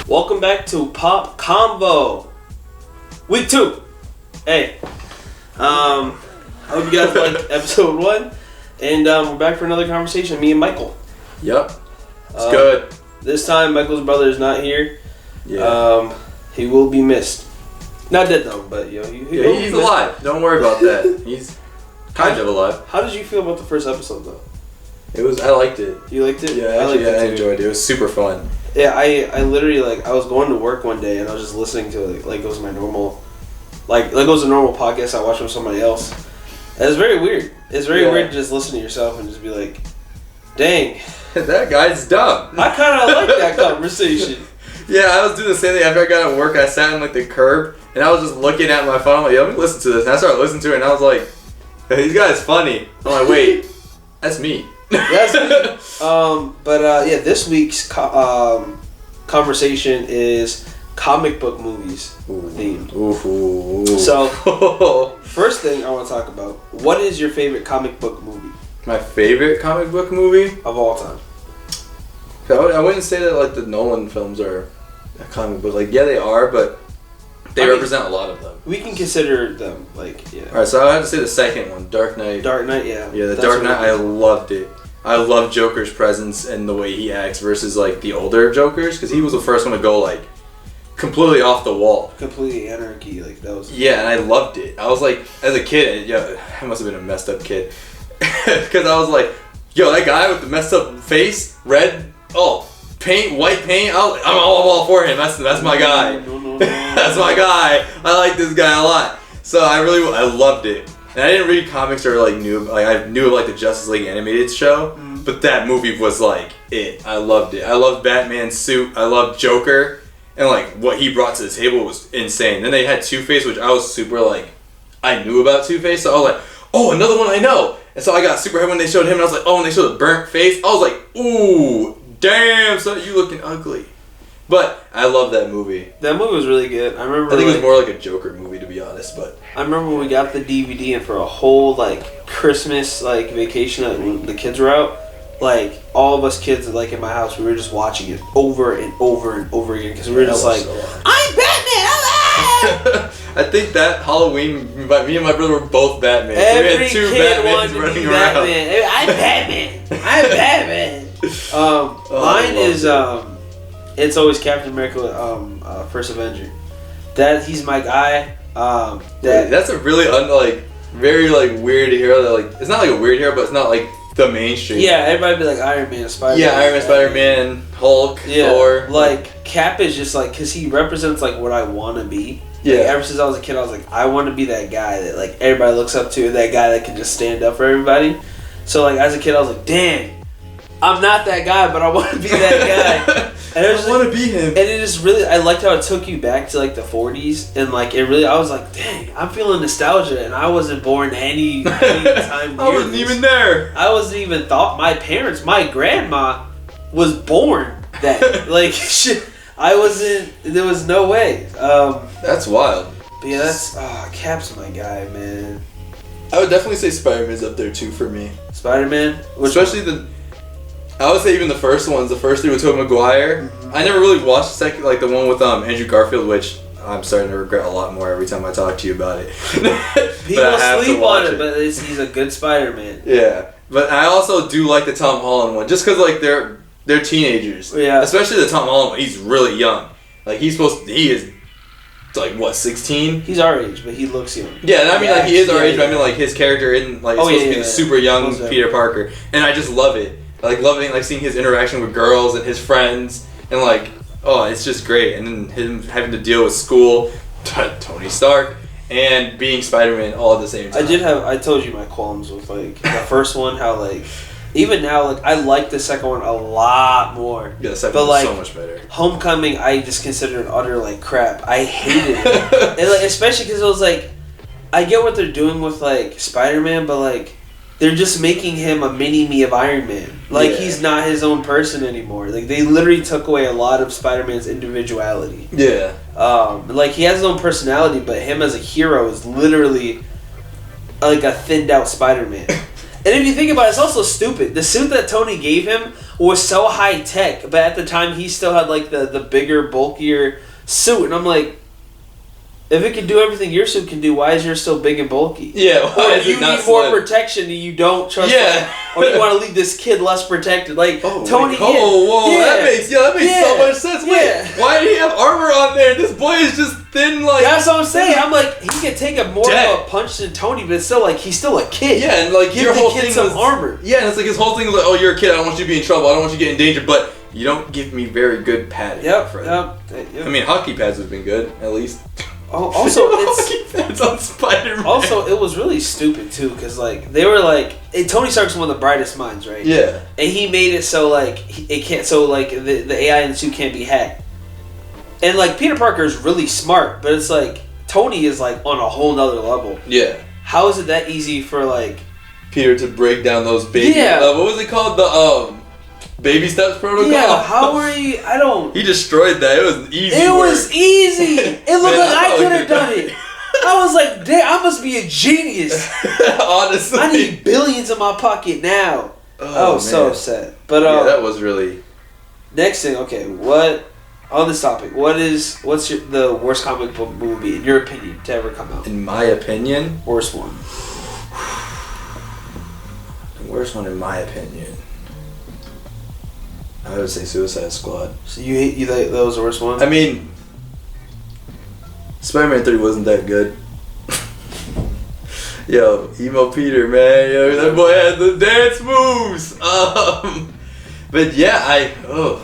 Welcome back to Pop Convo Week 2. Hey, I hope you guys liked episode 1, and we're back for another conversation. Me and Michael. Yep, it's good. This time, Michael's brother is not here. Yeah. He will be missed. Not dead though, but he's alive. Don't worry about that. He's kind of alive. How did you feel about the first episode though? I liked it. You liked it? Yeah, I enjoyed it. It was super fun. Yeah, I literally I was going to work one day and I was just listening to it like it was my normal, like it was a normal podcast I watched with somebody else. And it's very weird. It's very weird to just listen to yourself and just be like, dang, that guy's dumb. I kind of like that conversation. Yeah, I was doing the same thing after I got at work. I sat on the curb and I was just looking at my phone. I'm like, yo, let me listen to this. And I started listening to it and I was like, hey, these guys funny. I'm like, wait, that's me. That's me. This week's conversation is comic book movies themed. Ooh. So, first thing I want to talk about, what is your favorite comic book movie? My favorite comic book movie? Of all time. I wouldn't say that the Nolan films are a comic book. Yeah, they are, but they represent a lot of them. We can consider them Alright, so I have to say the second one, Dark Knight. Dark Knight, yeah. Yeah, Dark Knight, I loved it. I love Joker's presence and the way he acts versus the older Jokers, because he was the first one to go completely off the wall. Completely anarchy, that was. Yeah, and I loved it. I was as a kid, I must have been a messed up kid, because I was like, yo, that guy with the messed up face, red, paint, white paint. I'm all for him. That's my guy. No. That's my guy. I like this guy a lot. So I loved it. And I didn't read comics or I knew of the Justice League animated show, but that movie was it. I loved it. I loved Batman's suit. I loved Joker, and what he brought to the table was insane. Then they had Two-Face, which I was super I knew about Two-Face, so I was like, oh, another one I know. And so I got super hyped when they showed him, and I was like, oh, and they showed the burnt face. I was like, ooh, damn, son, you looking ugly. But I love that movie. That movie was really good. I think it was more like a Joker movie, to be honest. But I remember when we got the DVD, and for a whole Christmas vacation that when the kids were out, all of us kids in my house, we were just watching it over and over and over again because we were just I'm Batman. I think that Halloween, me and my brother were both Batman. Every we had two kid Batmans running around. Batman. I'm Batman. I'm Batman. Mine is it's always Captain America, First Avenger. He's my guy. That's a really very weird hero. That it's not a weird hero, but it's not the mainstream. Yeah, everybody be Iron Man, Spider-Man. Yeah, Iron Man, Spider-Man, Hulk, Thor. Cap is just because he represents what I want to be. Yeah. Ever since I was a kid, I was I want to be that guy that everybody looks up to, that guy that can just stand up for everybody. So as a kid, I was dang, I'm not that guy, but I want to be that guy. And I want to be him. And it just really, I liked how it took you back to the 40s, and it really, I was dang, I'm feeling nostalgia, and I wasn't born any time. I wasn't even there. I wasn't even thought. My grandma was born that shit. I wasn't. There was no way. That's wild. But yeah, Cap's my guy, man. I would definitely say Spider-Man's up there too for me. Spider-Man, especially I would say even the first ones, the first three with Tobey Maguire. Mm-hmm. I never really watched the second, the one with Andrew Garfield, which I'm starting to regret a lot more every time I talk to you about it. People sleep on it, but he's a good Spider-Man. Yeah, but I also do like the Tom Holland one, just because they're teenagers. Yeah. Especially the Tom Holland one. He's really young. He is 16? He's our age, but he looks young. Yeah, I mean he is our age, but I mean his character is supposed to be the super young Peter Parker, and I just love it. Loving seeing his interaction with girls and his friends, and it's just great. And then him having to deal with school, Tony Stark, and being Spider-Man all at the same time. I told you my qualms with the first one, how even now I like the second one a lot more. Yeah, the second one's so much better. Homecoming, I just considered utter crap. I hated it, and especially because it was I get what they're doing with Spider-Man, but they're just making him a mini-me of Iron Man. He's not his own person anymore. They literally took away a lot of Spider-Man's individuality. Yeah. He has his own personality, but him as a hero is literally a thinned-out Spider-Man. And if you think about it, it's also stupid. The suit that Tony gave him was so high tech, but at the time he still had like the bigger, bulkier suit. And I'm like, if it can do everything your suit can do, why is yours so big and bulky? Yeah, why is you it not need more slim? protection and you don't trust Yeah. or you want to leave this kid less protected. Like, Tony... That makes so much sense. Wait, Yeah. why did he have armor on there? This boy is just thin like... That's what I'm saying. I'm like, he can take a more of a punch than Tony, but it's still like, he's still a kid. Yeah, and like, give your the whole kid thing some was... armor. Yeah, and it's like his whole thing was like, oh, you're a kid, I don't want you to be in trouble, I don't want you to get in danger, but you don't give me very good padding. Yep. I mean, hockey pads would have been good, at least. Oh, also, hockey pads on Spider-Man. Also, it was really stupid too, because like they were like, Tony Stark's one of the brightest minds, right? Yeah. And he made it so like it can't, so like the AI in the suit can't be hacked. And like Peter Parker is really smart, but it's like Tony is like on a whole nother level. Yeah. How is it that easy for like Peter to break down those baby? Yeah. What was it called? The baby steps protocol. Yeah. How are you? I don't. He destroyed that. It was easy. It work. was easy. It looked Man, like I thought could have done it. I was like, damn, I must be a genius. Honestly, I need billions in my pocket now. I was so upset. But yeah, that was really. Next thing, okay, what on this topic? What's the worst comic book movie in your opinion to ever come out? In my opinion, Worst one. The worst one in my opinion. I would say Suicide Squad. So you think that was the worst one? I mean, Spider-Man 3 wasn't that good. Yo, emo Peter, man, yo, that boy had the dance moves. But yeah,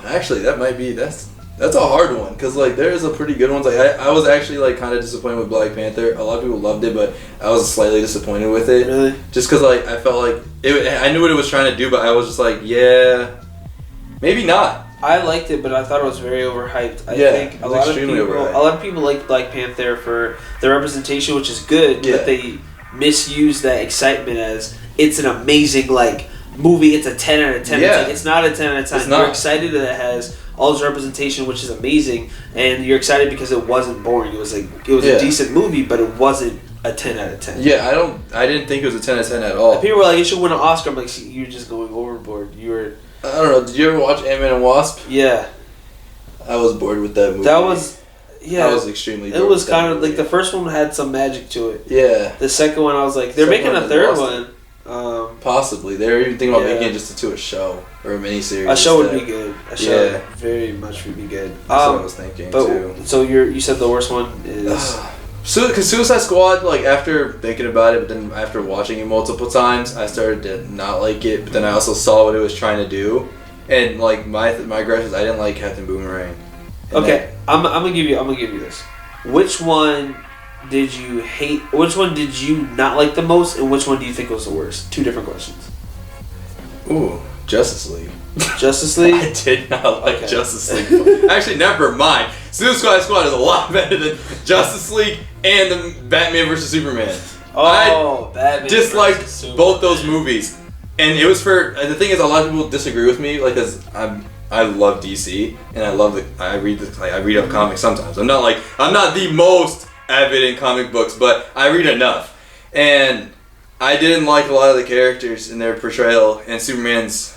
actually, that's a hard one, cause like there's a pretty good ones. Like I was actually like kind of disappointed with Black Panther. A lot of people loved it, but I was slightly disappointed with it. Really? Just cause like I felt like I knew what it was trying to do, but I was just like, yeah, maybe not. I liked it, but I thought it was very overhyped. I think a lot of people like Black Panther for the representation, which is good, but they misuse that excitement as it's an amazing like movie. It's a 10 out of 10. Yeah. It's not a 10 out of 10. You're excited that it has all this representation, which is amazing, and you're excited because it wasn't boring. It was a decent movie, but it wasn't a 10 out of 10. Yeah, I didn't think it was a 10 out of 10 at all. And people were like, "You should win an Oscar." I'm like, "You're just going overboard." You were. I don't know. Did you ever watch Ant-Man and Wasp? Yeah. I was bored with that movie. That was. Yeah. I was extremely bored. It was kind of like the first one had some magic to it. Yeah. The second one, I was like, they're making a third one. Possibly. They were even thinking about making it just into a show or a miniseries. A show would be good. A show very much would be good. That's what I was thinking too. So you said the worst one is. Because Suicide Squad, like after thinking about it, but then after watching it multiple times, I started to not like it. But then I also saw what it was trying to do, and like my aggression is I didn't like Captain Boomerang. Okay, I'm gonna give you this. Which one did you hate? Which one did you not like the most, and which one do you think was the worst? Two different questions. Ooh, Justice League. Justice League? I did not like Justice League. Actually, never mind. Suicide Squad is a lot better than Justice League and the Batman vs Superman. Batman disliked Superman. Both those movies, and it was the thing is a lot of people disagree with me, like, cause I love DC and I read up comics sometimes. I'm not the most avid in comic books, but I read enough, and I didn't like a lot of the characters in their portrayal, and Superman's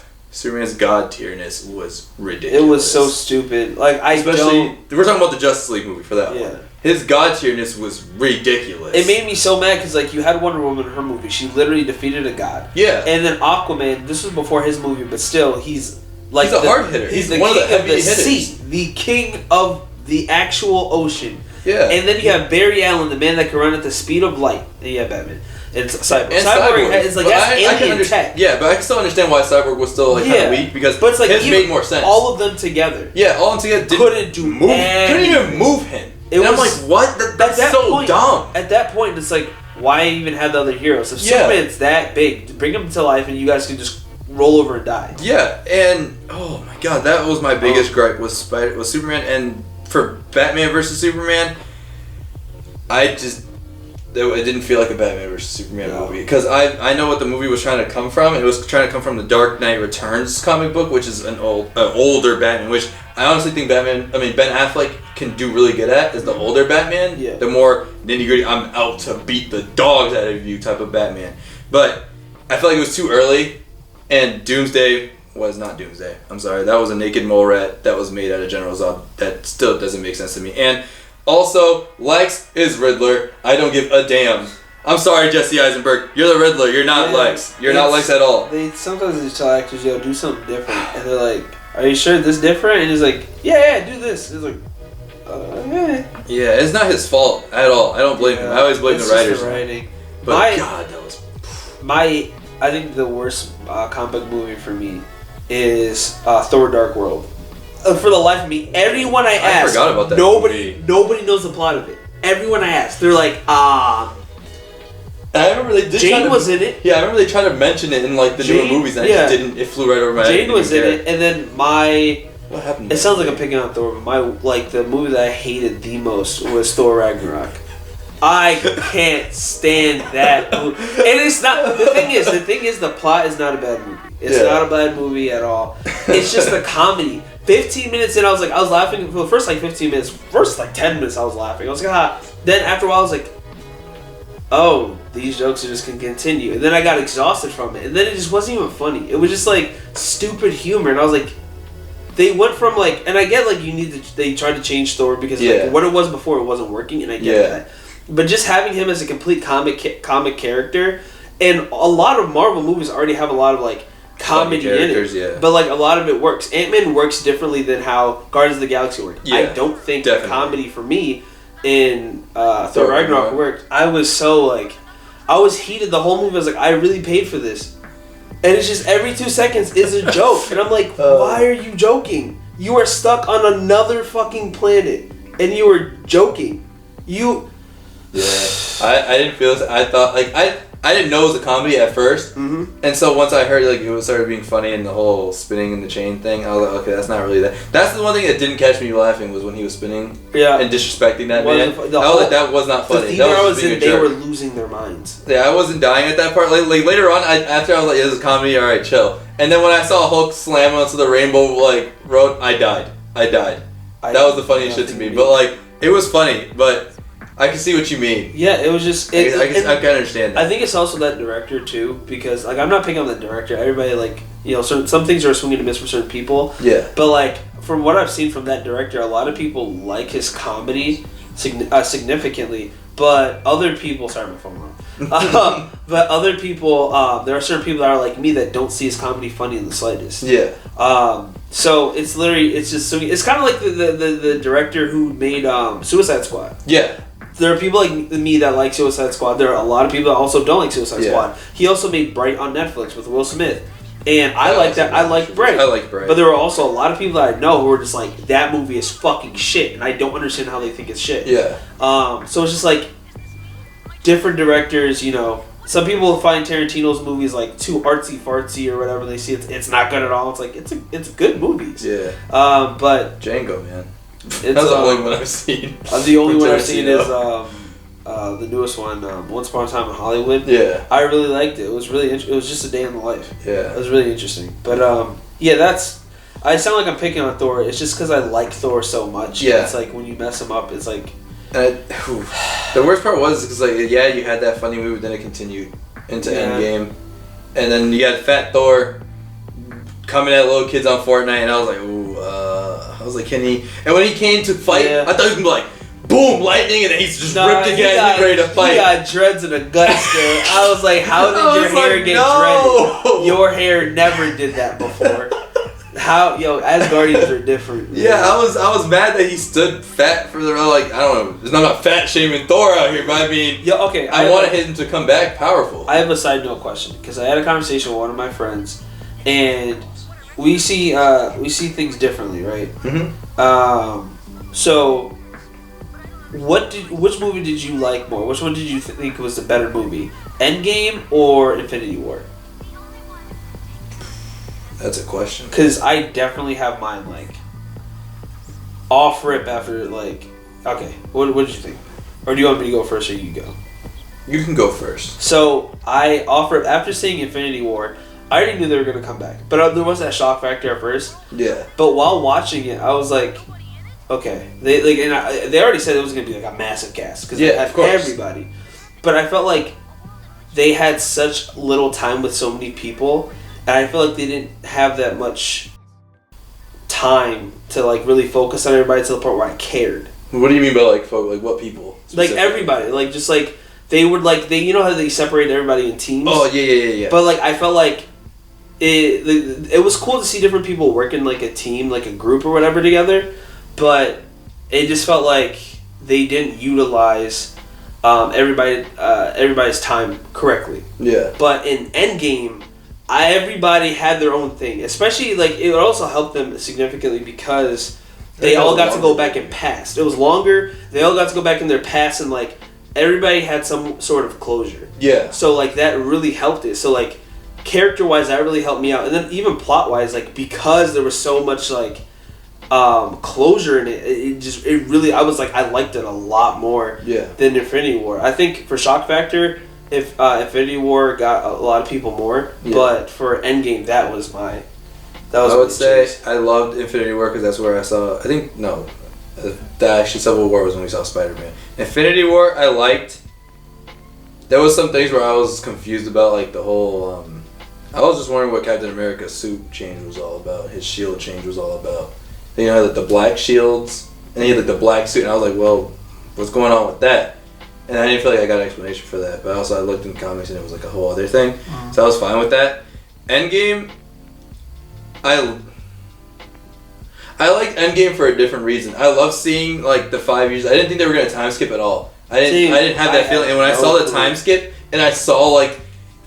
god tierness was ridiculous. It was so stupid. Like we're talking about the Justice League movie for that one. His god tierness was ridiculous. It made me so mad because like you had Wonder Woman in her movie, she literally defeated a god. Yeah. And then Aquaman, this was before his movie, but still he's like a hard hitter. He's the king of the sea, the king of the actual ocean. Yeah. And then you have Barry Allen, the man that can run at the speed of light. And you have Batman. And it's Cyborg. Cyborg is like that's alien tech. Yeah, but I can still understand why Cyborg was still like kind of weak because it's like his made more sense. All of them together. Yeah, all of them together couldn't even move him. I'm like, what? That's so dumb. At that point, it's like, why even have the other heroes? If Superman's that big, bring him to life, and you guys can just roll over and die. Yeah, and oh my god, that was my biggest gripe was Superman, and for Batman versus Superman, it didn't feel like a Batman versus Superman movie because I know what the movie was trying to come from. It was trying to come from the Dark Knight Returns comic book, which is an older Batman, which I honestly think Ben Affleck can do really good at is the older Batman. Yeah. The more nitty gritty, I'm out to beat the dogs out of you type of Batman. But I felt like it was too early, and Doomsday was not Doomsday. I'm sorry, that was a naked mole rat that was made out of General Zod. That still doesn't make sense to me. And also, Lex is Riddler. I don't give a damn. I'm sorry, Jesse Eisenberg. You're the Riddler. You're not Lex. You're not Lex at all. Sometimes they tell actors, "Yo, do something different," and they're like, "Are you sure this different?" And he's like, "Yeah, do this." It's like, okay. Yeah, it's not his fault at all. I don't blame him. I always blame the writers. The writing. But God, that was. I think the worst comic book movie for me is Thor: Dark World. For the life of me, everyone I ask, I forgot about that nobody knows the plot of it. Everyone I ask, they're like, I remember they did. Jane was in it. Yeah, I remember they tried to mention it in like the newer movies, and I just didn't. It flew right over my head. Jane was in it, and then What happened? It sounds like I'm picking on Thor, but the movie that I hated the most was Thor Ragnarok. I can't stand that movie. And it's not. The thing is, the plot is not a bad movie. It's not a bad movie at all. It's just the comedy. 15 minutes in, I was laughing for the first 15 minutes. First 10 minutes, I was laughing. I was like, ah. Then after a while, I was like, oh, these jokes are just gonna continue. And then I got exhausted from it. And then it just wasn't even funny. It was just stupid humor. And I was like, they went from and I get they tried to change Thor because what it was before it wasn't working, and I get that. But just having him as a complete comic character, and a lot of Marvel movies already have a lot of comedy in it. Yeah. But a lot of it works. Ant-Man works differently than how Guardians of the Galaxy worked. Yeah, I don't think the comedy for me in Thor Ragnarok worked. I was so I was heated the whole movie. I was like, I really paid for this. And it's just every 2 seconds is a joke. And I'm like, why are you joking? You are stuck on another fucking planet. And you are joking. Yeah. I didn't feel this. I thought, I didn't know it was a comedy at first. Mm-hmm. And so once I heard, it started being funny and the whole spinning in the chain thing, I was like, okay, that's not really that. That's the one thing that didn't catch me laughing was when he was spinning and disrespecting that man. I was like, that was not funny. The theater I was in, they were losing their minds. Yeah, I wasn't dying at that part. Later on, after I was like, yeah, this is comedy, alright, chill. And then when I saw Hulk slam onto the rainbow, road, I died. That was the funniest shit to me. But, it was funny, but I can see what you mean. Yeah, it was just... I can understand that. I think it's also that director, too, because, I'm not picking on the director. Everybody, some things are a swing and a miss for certain people. Yeah. But, from what I've seen from that director, a lot of people like his comedy significantly, but other people... Sorry, my phone wrong. But other people... there are certain people that are like me that don't see his comedy funny in the slightest. Yeah. So it's literally... It's just... It's kind of like the director who made Suicide Squad. Yeah. There are people like me that like Suicide Squad. There are a lot of people that also don't like Suicide Squad. He also made Bright on Netflix with Will Smith. And I like that. I like Bright. I like Bright. But there are also a lot of people that I know who are just like, that movie is fucking shit. And I don't understand how they think it's shit. Yeah. So it's just different directors, Some people find Tarantino's movies too artsy-fartsy or whatever. They see it's not good at all. It's it's good movies. Yeah. But... Django, man. That's the only one I've seen. The only one I've seen is the newest one, Once Upon a Time in Hollywood. Yeah, I really liked it. It was really it was just a day in the life. Yeah, it was really interesting. But that's. I sound like I'm picking on Thor. It's just because I like Thor so much. Yeah, it's when you mess him up, it's like. The worst part was because you had that funny movie, then it continued into Endgame, and then you had Fat Thor coming at little kids on Fortnite, and I was like, ooh, I was like, can he? And when he came to fight, I thought he was gonna be boom, lightning, and then he's just ripped again, he's ready to fight. He got dreads and a gut still. I was like, how did your hair get dreaded? Your hair never did that before. Asgardians are different. Man. Yeah, I was mad that he stood fat for the I don't know. I'm not fat shaming Thor out here, but I mean, okay. I wanted him to come back powerful. I have a side note question because I had a conversation with one of my friends, and we see things differently, right? Mm-hmm. So, which movie did you like more? Which one did you think was the better movie? Endgame or Infinity War? That's a question. Because I definitely have mine off rip after okay. What did you think? Or do you want me to go first or you go? You can go first. So I off rip after seeing Infinity War. I already knew they were gonna come back, but there was that shock factor at first. Yeah. But while watching it, I was like, okay, they already said it was gonna be a massive cast because they have everybody. But I felt like they had such little time with so many people, and I feel like they didn't have that much time to like really focus on everybody to the point where I cared. What do you mean by like what people? Like everybody, like just like they would like you know how they separate everybody in teams. Oh yeah. But like I felt like it was cool to see different people working like a team, like a group or whatever together, but it just felt like they didn't utilize everybody's time correctly. Yeah. But in Endgame, everybody had their own thing. Especially like it would also help them significantly because they all got to go back in past. It was longer. They all got to go back in their past and like everybody had some sort of closure. Yeah. So like that really helped it. So like character wise, that really helped me out. And then even plot wise, like because there was so much like closure in it, it really I was like I liked it a lot more than Infinity War. I think for shock factor, if Infinity War got a lot of people more, but for Endgame that was I would say I loved Infinity War because that's where I saw. I think actually Civil War was when we saw Spider-Man. Infinity War I liked. There was some things where I was confused about, like the whole. I was just wondering what Captain America's suit change was all about. His shield change was all about. You know, like the black shields, and he had like the black suit, and I was like, well, what's going on with that? And I didn't feel like I got an explanation for that, but also I looked in the comics and it was like a whole other thing, so I was fine with that. Endgame, I liked Endgame for a different reason. I love seeing like the 5 years. I didn't think they were gonna time skip at all. I didn't have that feeling, and when I saw the time skip, and I saw like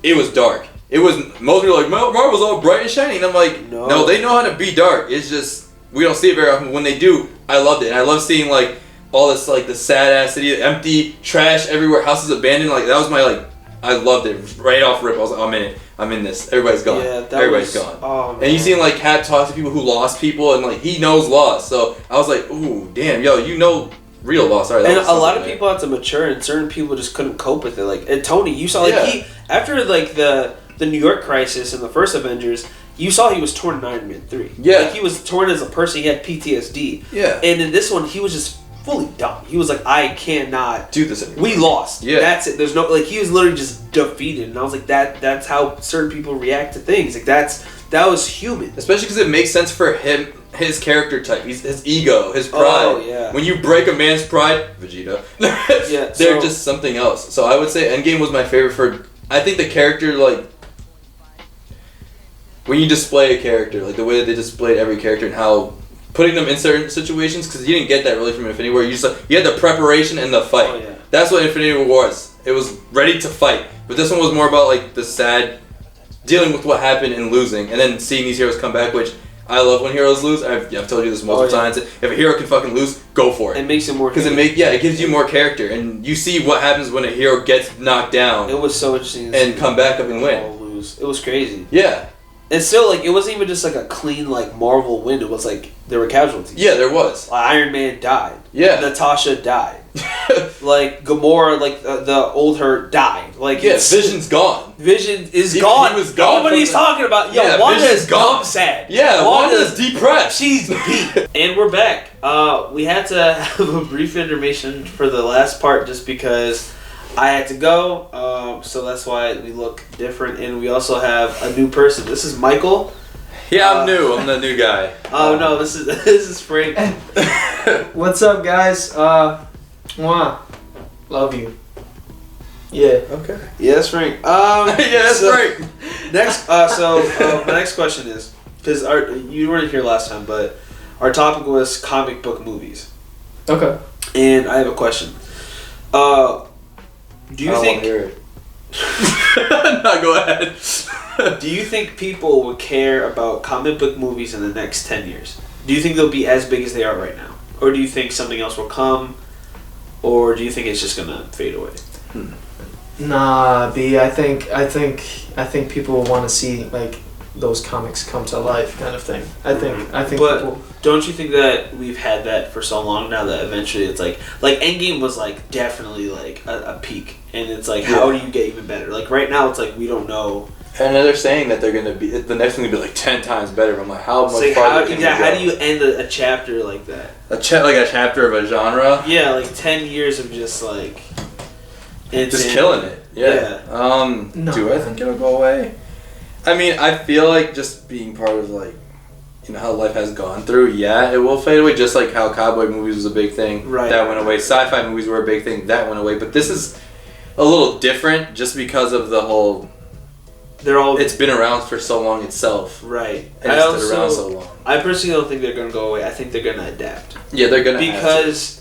it was dark. It was most people were like Marvel's all bright and shiny, and I'm like, no, they know how to be dark. It's just we don't see it very often. When they do, I loved it. And I love seeing like all this like the sad ass city, empty, trash everywhere, houses abandoned. Like that was my like I loved it right off rip. I was like, I'm in it. I'm in this. Everybody's gone. Yeah, everybody's gone. Oh, man. And you seen like Cap talk to people who lost people, and like he knows loss. So I was like, ooh, damn, yo, you know real loss. All right, and a lot of people had to mature, and certain people just couldn't cope with it. Like and Tony, you saw like he after like the New York crisis in the first Avengers. You saw he was torn in Iron Man 3. Yeah. Like, he was torn as a person. He had PTSD. Yeah. And in this one, he was just fully done. He was like, I cannot do this anymore. We lost. Yeah. That's it. There's no, like, he was literally just defeated. And I was like, that's how certain people react to things. Like, that was human. Especially because it makes sense for him, his character type, his ego, his pride. Oh, yeah. When you break a man's pride, Vegeta, they're just something else. So I would say Endgame was my favorite for, I think the character, like, when you display a character, like the way that they displayed every character and how putting them in certain situations, because you didn't get that really from Infinity War. You had the preparation and the fight. Oh, yeah. That's what Infinity War was. It was ready to fight. But this one was more about like the sad, dealing with what happened and losing, and then seeing these heroes come back, which I love when heroes lose. I've told you this multiple times. If a hero can fucking lose, go for it. It makes it more because it gives you more character, and you see what happens when a hero gets knocked down. It was so interesting and come back up and win. Lose. It was crazy. Yeah. And still, like, it wasn't even just, like, a clean, like, Marvel win. It was, like, there were casualties. Yeah, there was. Iron Man died. Yeah. Natasha died. Like, Gamora, like, the old her died. Like, yeah, Vision's gone. Vision is gone. He was gone. Nobody's talking about, yo, Wanda's gone. Sad. Yeah, Wanda's depressed. She's beat. And we're back. We had to have a brief intermission for the last part just because I had to go, so that's why we look different, and we also have a new person. This is Michael. Yeah, I'm new. I'm the new guy. Oh no, this is Frank. What's up, guys? Mwah. Love you. Yeah. Okay. Yeah, that's Frank. Yeah, that's Frank. Next, my next question is because you weren't here last time, but our topic was comic book movies. Okay. And I have a question. Do you think? No, go ahead. Do you think people would care about comic book movies in the next 10 years? Do you think they'll be as big as they are right now, or do you think something else will come, or do you think it's just gonna fade away? Nah, B. I think people will want to see like those comics come to life, kind of thing. I think. But people, don't you think that we've had that for so long now that eventually it's like Endgame was like definitely like a peak, and it's like how do you get even better? Like right now it's like we don't know. And they're saying that they're gonna be the next one gonna be like 10 times better. I'm like, how much like farther can you go? How do you end a chapter like that? Like a chapter of a genre? Yeah, like 10 years of just like just killing it. Yeah. No. Do I think it'll go away? I mean, I feel like just being part of like, you know, how life has gone through, yeah, it will fade away, just like how cowboy movies was a big thing. Right. That went away. Sci-fi movies were a big thing. That went away. But this is a little different just because of the whole... They're all... It's been around for so long itself. Right. And it's been around so long. I personally don't think they're going to go away. I think they're going to adapt. Yeah, they're going to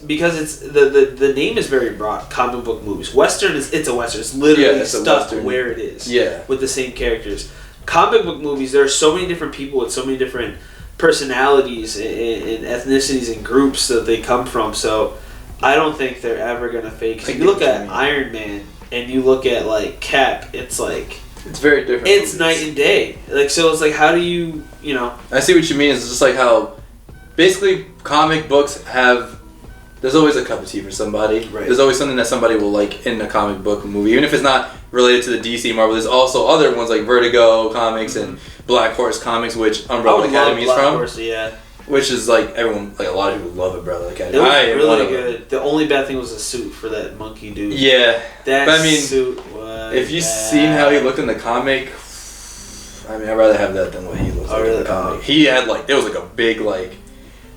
because it's the name is very broad. Comic book movies. Western it's a Western. It's literally stuck where it is. Yeah. With the same characters. Comic book movies, there are so many different people with so many different personalities and ethnicities and groups that they come from. So I don't think they're ever going to fade. Because if you look at Iron Man and you look at like Cap, it's like... It's very different. It's night and day. Like, so it's like, how do you know? I see what you mean. It's just like how, basically, comic books have. There's always a cup of tea for somebody. Right. There's always something that somebody will like in a comic book movie, even if it's not related to the DC Marvel. There's also other ones like Vertigo comics and Black Horse comics, which Umbrella Academy is from. Horse, yeah. Which is like everyone, like a lot of people love Umbrella Academy. It was really good. The only bad thing was the suit for that monkey dude. Yeah, that but I mean, suit was if you bad. seen how he looked in the comic, I mean, I'd rather have that than what he looks like in the comic. He had like, it was like a big like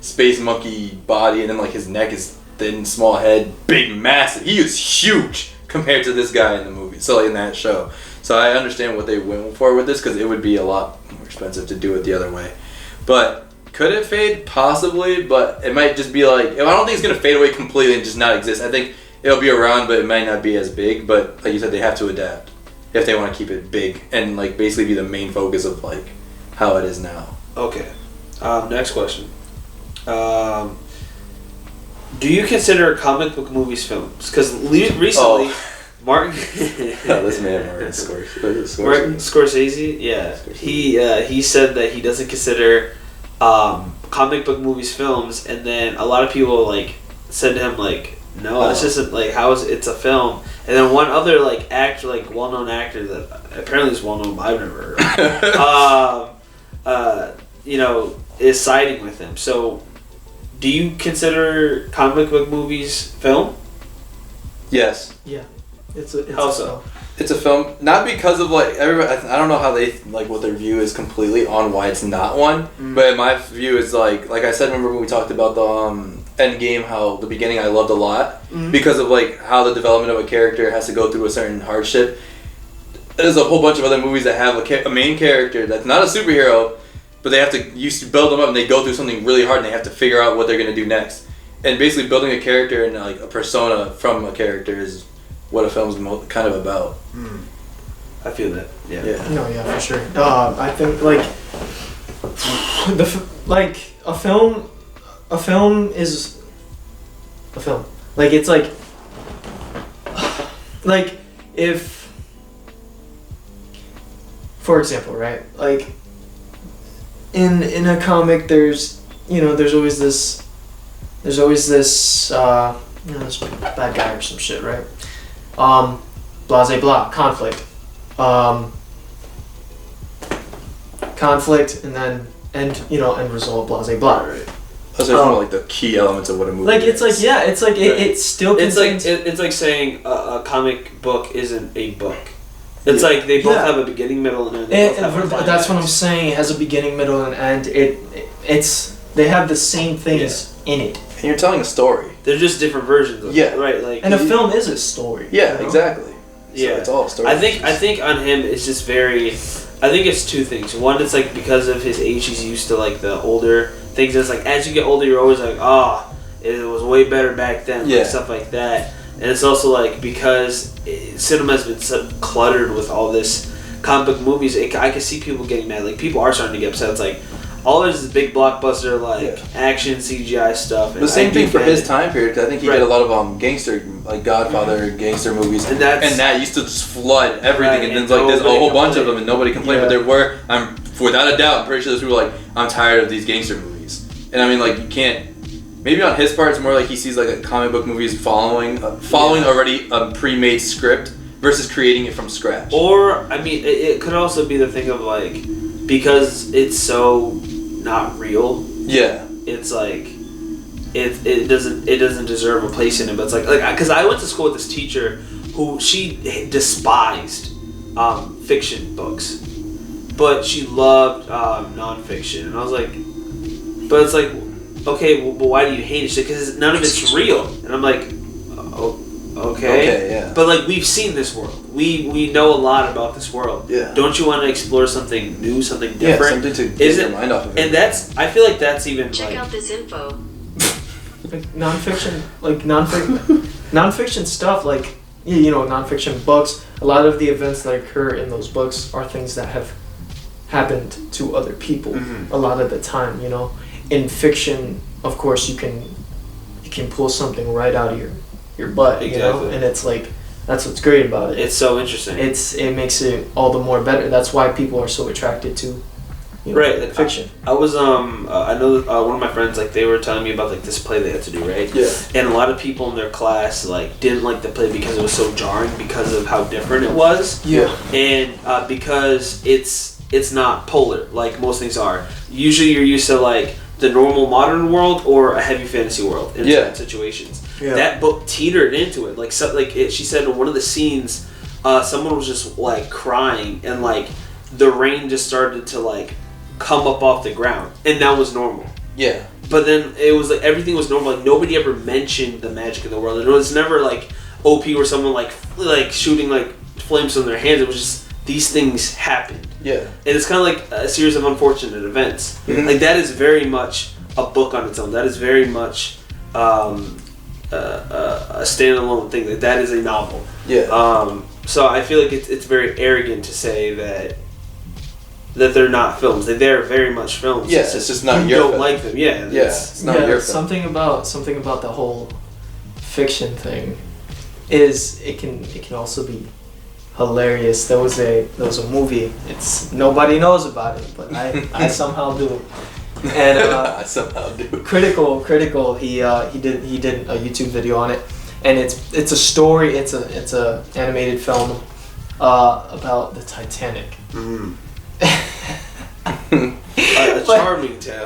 space monkey body, and then like his neck is thin, small head, big, massive. He is huge compared to this guy in the movie. So like in that show, so I understand what they went for with this because it would be a lot more expensive to do it the other way, but. Could it fade? Possibly, but it might just be like... I don't think it's going to fade away completely and just not exist. I think it'll be around, but it might not be as big. But like you said, they have to adapt if they want to keep it big and like basically be the main focus of like how it is now. Okay. Next question. Do you consider comic book movies films? Because recently... Martin... this man, Martin Scorsese. Martin Scorsese? Yeah. He said that he doesn't consider... comic book movies films, and then a lot of people like said to him like, no, it's just like, how is it's a film? And then one other like actor, like well-known actor that apparently is well-known, but I've never heard of, is siding with him. So do you consider comic book movies film? Yes. Yeah. It's a so? It's a film, not because of like everybody. I don't know how they like what their view is completely on why it's not one. But my view is like I said. Remember when we talked about the Endgame? How the beginning I loved a lot because of like how the development of a character has to go through a certain hardship. There's a whole bunch of other movies that have a main character that's not a superhero, but they have to build them up and they go through something really hard and they have to figure out what they're gonna do next. And basically building a character and like a persona from a character is what a film's kind of about. I feel that. Yeah. No, yeah, for sure. I think like a film is a film. Like it's like if, for example, right? Like in a comic, there's always this this bad guy or some shit, right? Blah, blah, conflict. Conflict and then end result, blah, blah. Right. Those are more like the key elements of what a movie like is. it's like yeah, it's like it still contains... it's like saying a comic book isn't a book. It's like they both have a beginning, middle, and end. That's what I'm saying. It has a beginning, middle, and end. They have the same things in it. And you're telling a story. They're just different versions of it. Right. Like, and a film is a story. Yeah, exactly. Yeah, so it's all a story. I think on him it's just very. I think it's two things. One, it's like because of his age, he's used to like the older things. It's like as you get older, you're always like, it was way better back then. Yeah. Like, stuff like that. And it's also like because cinema has been so cluttered with all this comic book movies, I can see people getting mad. Like people are starting to get upset. It's like all there's is big blockbuster action CGI stuff. The same thing for his time period. Cause I think he did a lot of gangster, like Godfather gangster movies, and that used to just flood everything. And then like there's a whole bunch of them, and nobody complained. But there were, without a doubt, I'm pretty sure there's people like I'm tired of these gangster movies. And I mean like you can't. Maybe on his part, it's more like he sees like a comic book movies following already a pre-made script versus creating it from scratch. Or I mean, it could also be the thing of like because it's so not real. Yeah. It's like it doesn't deserve a place in it. But it's like because I went to school with this teacher who she despised fiction books, but she loved nonfiction, and I was like, but it's like, okay, well, but why do you hate it? Because none of it's real, and I'm like, okay, yeah. But like we've seen this world, we know a lot about this world. Yeah. Don't you want to explore something new, something different? Yeah, something to get your mind off of it. And that's, I feel like that's even Check out this info. Like nonfiction stuff, like, you know, nonfiction books. A lot of the events that occur in those books are things that have happened to other people. A lot of the time, you know. In fiction, of course, you can pull something right out of your butt, you know, and it's like, that's what's great about it. It's so interesting. It makes it all the more better. That's why people are so attracted to, you know, right, like fiction. I was I know one of my friends, like, they were telling me about like this play they had to do, right? Yeah. And a lot of people in their class like didn't like the play because it was so jarring because of how different it was. Yeah. And because it's not polar like most things are. Usually you're used to like the normal modern world or a heavy fantasy world in certain situations. Yeah. That book teetered into it. Like, so, like she said in one of the scenes, someone was just like crying, and like the rain just started to like come up off the ground, and that was normal. Yeah. But then it was like everything was normal. Like nobody ever mentioned the magic in the world. And it was never like OP or someone like shooting like flames from their hands. It was just these things happened. Yeah. And it's kind of like a series of unfortunate events. Mm-hmm. Like that is very much a book on its own. That is very much a standalone thing. Like that is a novel. Yeah. So I feel like it's very arrogant to say that they're not films. They're very much films. Yeah, it's just not you your don't film. like them. Yeah. Yeah. It's not your film. Something about the whole fiction thing is it can also be hilarious. There was a movie. It's nobody knows about it, but I somehow do. And I somehow do. Critical. He did a YouTube video on it, and it's a story. It's a animated film about the Titanic. Mm. A charming tale.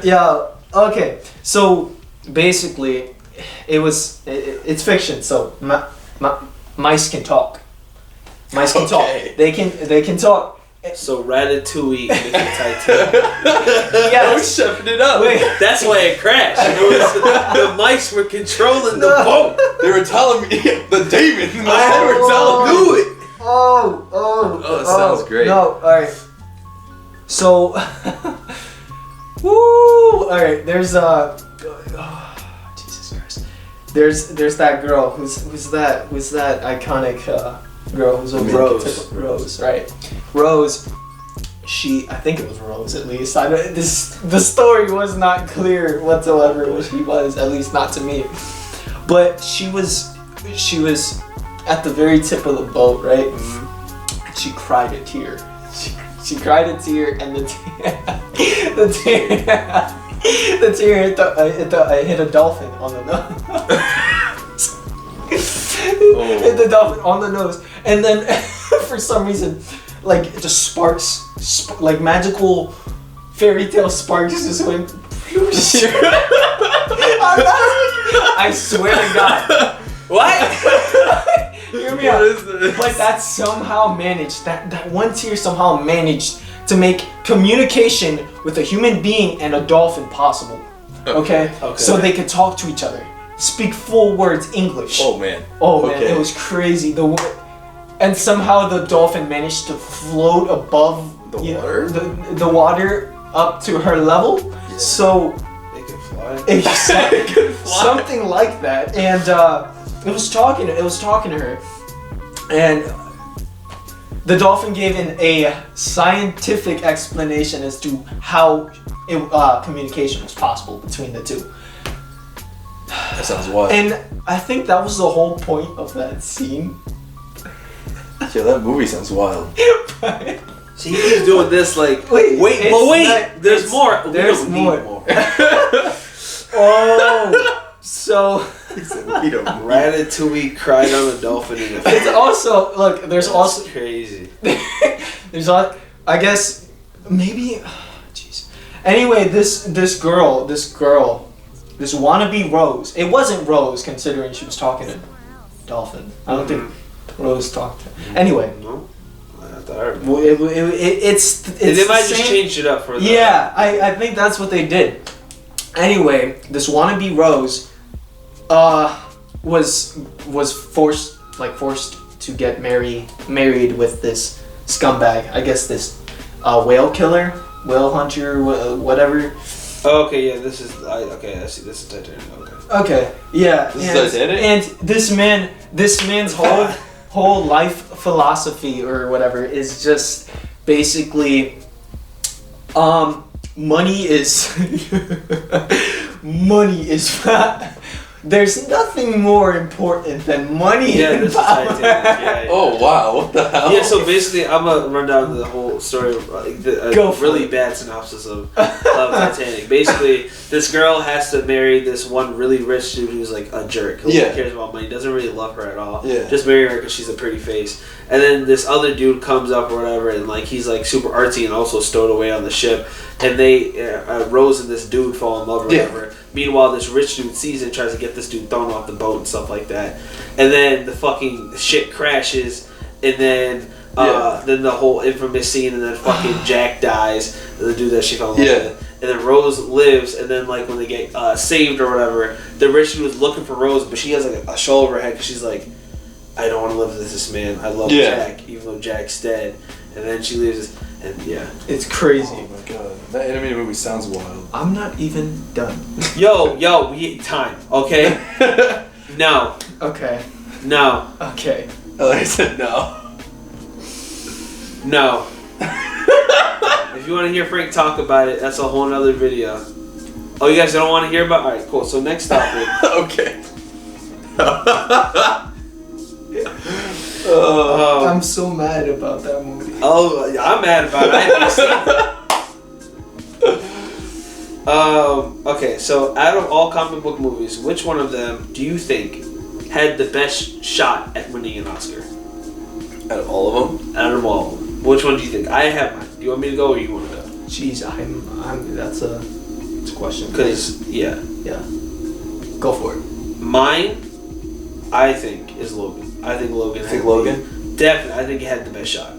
Yeah. Okay. So basically, it's fiction. So mice can talk. Mice can talk. They can talk. So Ratatouille with the Titanic. Yeah, we're stepping it up. Wait. That's why it crashed. It was, the mice were controlling the boat. They were telling me the demons. They were telling me. Do it. Oh, it sounds great. No, all right. So, woo! All right. There's Jesus Christ. There's that girl who's that iconic girl who's over Rose, right? Rose. I think it was Rose at least. The story was not clear whatsoever who she was, at least not to me. But she was at the very tip of the boat, right? Mm-hmm. She cried a tear. She cried a tear, and the tear hit a dolphin on the nose. Hit the dolphin on the nose, and then for some reason, like just sparks, like magical fairy tale sparks just went. I swear to God. What? Hear me out. What is this? But that somehow managed, that one tear somehow managed to make communication with a human being and a dolphin possible. Okay? So they could talk to each other. Speak full words English. Oh man. Oh man, it was crazy. And somehow the dolphin managed to float above The water? The water up to her level. Yeah. So They can fly. Something like that. And it was talking to her, and the dolphin gave a scientific explanation as to how communication was possible between the two. That sounds wild. And I think that was the whole point of that scene. Yeah, that movie sounds wild. See, he's doing this like, wait, there's more. There's more. Oh, so Ratatouille cried on a dolphin in the face. it's also there's also crazy. There's I guess maybe, jeez. Anyway, this wannabe Rose. It wasn't Rose considering she was talking to dolphin. I don't think Rose talked to him. Anyway. No. I thought I remember. Well, it's they might just change it up for them. Yeah, I think that's what they did. Anyway, this wannabe Rose was forced to get married with this scumbag. I guess this whale killer, whale hunter, whatever. Oh, okay, yeah, this is I see. This is Titanic. Okay, yeah. This is Titanic? And this man's whole life philosophy or whatever is just basically money is there's nothing more important than money and this is power. Titanic. Yeah. Oh wow, what the hell? Yeah, so basically, I'm gonna run down the whole story, Go for really it. bad synopsis of Titanic. Basically, this girl has to marry this one really rich dude who's like a jerk. Who cares about money, doesn't really love her at all. Yeah. Just marry her because she's a pretty face. And then this other dude comes up or whatever, and like he's like super artsy and also stowed away on the ship. And they, Rose and this dude fall in love or whatever. Meanwhile, this rich dude sees it and tries to get this dude thrown off the boat and stuff like that. And then the fucking shit crashes, and then the whole infamous scene, and then fucking Jack dies, the dude that she fell in love with. And then Rose lives, and then like when they get saved or whatever, the rich dude is looking for Rose, but she has like a shawl over her head because she's like, I don't want to live with this man. I love Jack, even though Jack's dead. And then she leaves, and It's crazy. Oh my god, that animated movie sounds wild. I'm not even done. Yo, we time, okay? No. Okay. No. Okay. I said no. No. If you want to hear Frank talk about it, that's a whole nother video. Oh, you guys don't want to hear about? Alright, cool. So next topic. Okay. I'm so mad about that movie. Oh, I'm mad about it. I haven't seen it. Okay, so out of all comic book movies, which one of them do you think had the best shot at winning an Oscar? Out of all of them? Out of all of them. Which one do you think? I have mine. Do you want me to go or you want to go? Jeez, that's a question. Because, yeah. Go for it. Mine, I think, is Logan. I think Logan. Definitely, I think he had the best shot.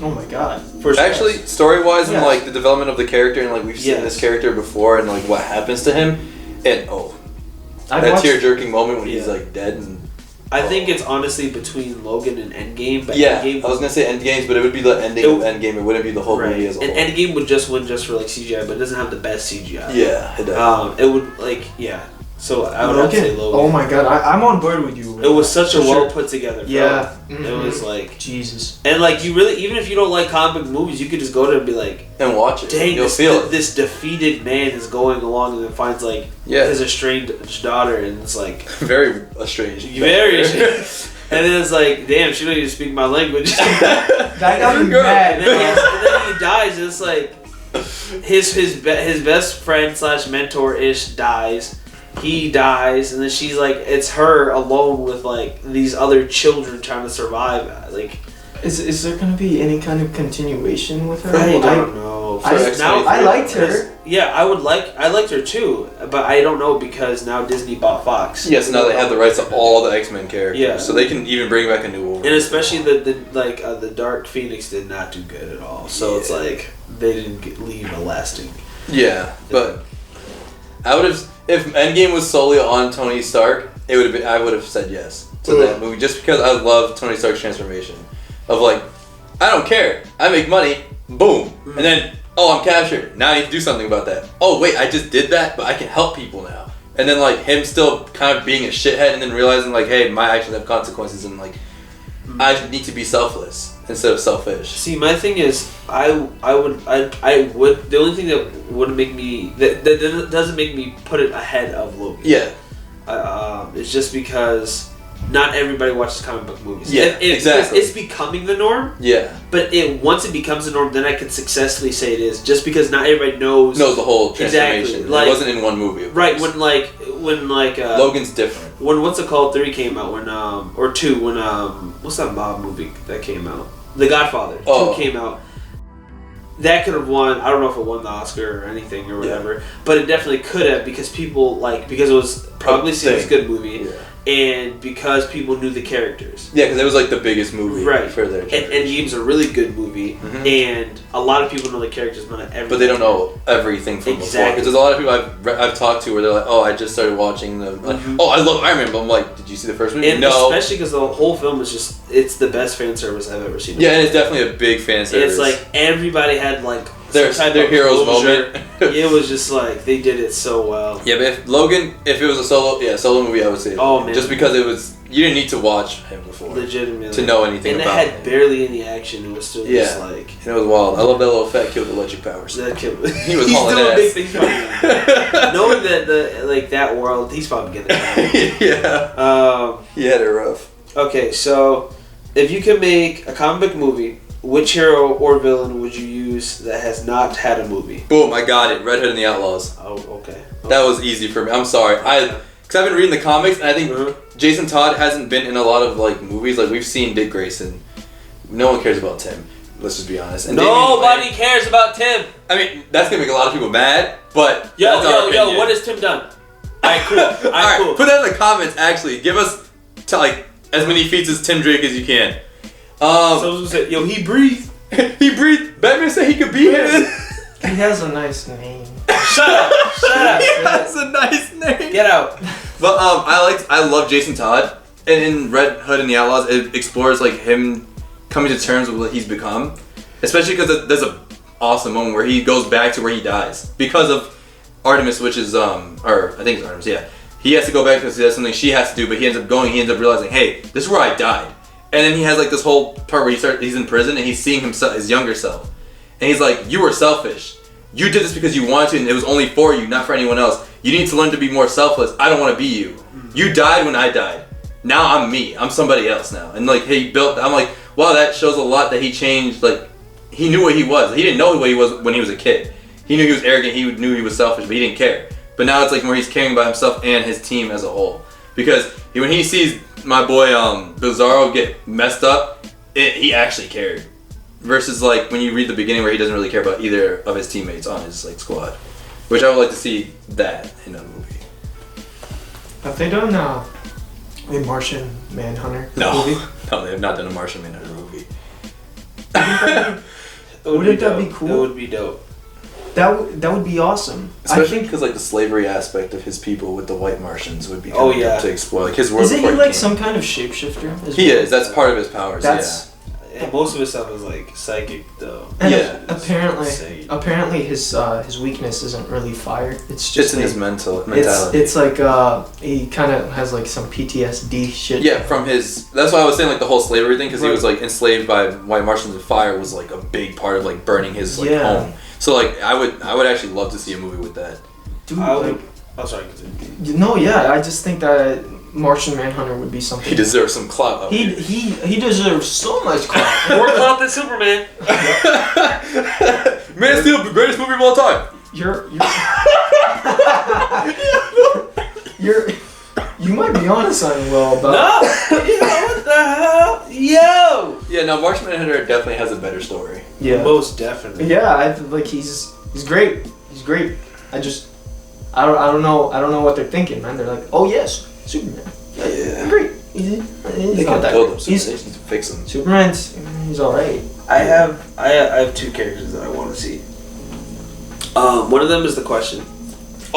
Oh my god. First Actually, story-wise and Yes. like the development of the character, and like we've seen this character before, and like what happens to him, and that tear-jerking moment when he's like dead. And I think it's honestly between Logan and Endgame. But Endgame, I was gonna say Endgames, but it would be the ending of Endgame. It wouldn't be the whole movie as a whole. And Endgame would just win just for like CGI, but it doesn't have the best CGI. Yeah, it does. It would So I would have to say Logan. Oh my god, I'm on board with you. It was such a well put together film. Yeah. It was like Jesus. And like you really, even if you don't like comic book movies, you could just go to it and be like, and watch it. Dang, You'll feel it. This defeated man is going along and then finds like his estranged daughter, and it's like very estranged. Very estranged. And then it's like, damn, she don't even speak my language. That got me mad. And then he dies. And it's like his best friend / mentor ish dies. He dies, and then she's like, it's her alone with like these other children trying to survive. Like, is there gonna be any kind of continuation with her? I don't know. I liked her. Yeah, I liked her too, but I don't know because now Disney bought Fox. Yes, now they have the rights to all the X-Men characters. Yeah. So they can even bring back a new Wolverine. And especially the Dark Phoenix did not do good at all. So it's like they didn't leave a lasting. Yeah, but I would have. If Endgame was solely on Tony Stark, it would have been. I would have said yes to that movie just because I love Tony Stark's transformation of like, I don't care, I make money, boom, and then I'm captured. Now I need to do something about that. Oh wait, I just did that, but I can help people now. And then like him still kind of being a shithead, and then realizing like, hey, my actions have consequences, and like I need to be selfless instead of selfish. See, my thing is, I would. The only thing that would make me that doesn't make me put it ahead of Logan. Yeah. It's just because not everybody watches comic book movies. Yeah, exactly. It's becoming the norm. Yeah. But once it becomes the norm, then I can successfully say it is. Just because not everybody knows the whole transformation. Exactly. Like, it wasn't in one movie. Right. When Logan's different. When What's It Called 3 came out, or 2, when what's that mob movie that came out? The Godfather 2 came out. That could have won. I don't know if it won the Oscar or anything or whatever, but it definitely could have because people because it was probably seen it as a thing. good movie. Yeah. And because people knew the characters. Yeah, because it was like the biggest movie Right. for their And generation. Endgame's a really good movie, Mhm. and a lot of people know the characters, but not everyone. But they don't know everything from before. Exactly. Because there's a lot of people I've talked to where they're like, oh, I just started watching them. Like, oh, I love Iron Man, but I'm like, did you see the first movie? And No. especially because the whole film is just, it's the best fan service I've ever seen. Yeah, and it's definitely a big fan service. It's like everybody had like their some type their of hero's closure. moment. It was just like, they did it so well. Yeah, but if Logan, if it was a solo movie, I would say. Oh, man. Just because it was, you didn't need to watch him before Legitimately. to know anything and about it had him. barely any action. It was still just Yeah. like, And it was wild. I love that little fat kid with electric powers. that kid. He was he's hauling doing ass. big things. Knowing that that world, he's probably getting it. Yeah. He had it rough. Okay, so if you could make a comic book movie, which hero or villain would you use that has not had a movie? Boom, I got it. Red Hood and the Outlaws. Oh, okay. That was easy for me. I'm sorry. Because I've been reading the comics, and I think Jason Todd hasn't been in a lot of like movies. Like we've seen Dick Grayson. No one cares about Tim. Let's just be honest. And Nobody cares about Tim. I mean, that's gonna make a lot of people mad. But Yo, that's our opinion. what has Tim done? Alright, cool. Alright, Cool. put that in the comments. Actually, give us like as many feats as Tim Drake as you can. Someone said, yo, he breathed. He breathed. Batman said he could be him. He has a nice name. Shut up. He has a nice name. Get out. But I love Jason Todd, and in Red Hood and the Outlaws, it explores like him coming to terms with what he's become, especially because there's a awesome moment where he goes back to where he dies because of Artemis, which is or I think it's Artemis, yeah. He has to go back because that's something she has to do, but he ends up realizing, hey, this is where I died. And then he has like this whole part where he's in prison and he's seeing himself, his younger self, and he's like, you were selfish. You did this because you wanted to, and it was only for you, not for anyone else. You need to learn to be more selfless. I don't want to be you. You died when I died. Now I'm me. I'm somebody else now. And like he built. I'm like, wow, that shows a lot that he changed. Like he knew what he was. He didn't know what he was when he was a kid. He knew he was arrogant. He knew he was selfish, but he didn't care. But now it's like where he's caring about himself and his team as a whole. Because when he sees my boy Bizarro get messed up, he actually cared. Versus like when you read the beginning where he doesn't really care about either of his teammates on his like squad, which I would like to see that in a movie. Have they done a Martian Manhunter movie? No, they have not done a Martian Manhunter movie. Wouldn't that be cool? It would be dope. That would be awesome. Especially because like the slavery aspect of his people with the white Martians would be kind of dope to explore. Like his world. Isn't he before like came. some kind of shapeshifter? He is. That's part of his powers. That's And most of his stuff is like psychic though. and Yeah. Apparently his weakness isn't really fire. It's just in like, his mentality. It's like he kind of has like some PTSD shit. Yeah, from his. That's why I was saying like the whole slavery thing because he was like enslaved by white Martians and fire was like a big part of like burning his like home. So like I would actually love to see a movie with that. Dude, I'm sorry. Continue. No, yeah, I just think that Martian Manhunter would be something. He deserves some clout. He deserves so much clout. More clout than Superman. Man of Steel, the greatest movie of all time. You might be onto something, Will, but No, what the hell? Yo. Yeah, no, Martian Manhunter definitely has a better story. yeah, Most definitely. yeah, I feel like he's great. He's great. I don't know what they're thinking, man. They're like, oh yes, Superman. Yeah. Great. He's They not can that build great. him. They need to fix him. He's alright. I have two characters that I want to see. One of them is the Question.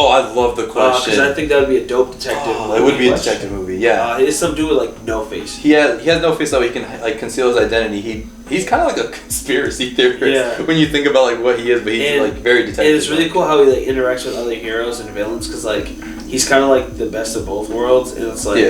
Oh, I love the Question. Because I think that would be a dope detective. It would be a detective movie. Yeah. It's some dude with like no face. He has no face that he can like conceal his identity. He's kind of like a conspiracy theorist when you think about like what he is, but he's like very detective. And it's really cool how he like interacts with other heroes and villains because like he's kind of like the best of both worlds, and it's like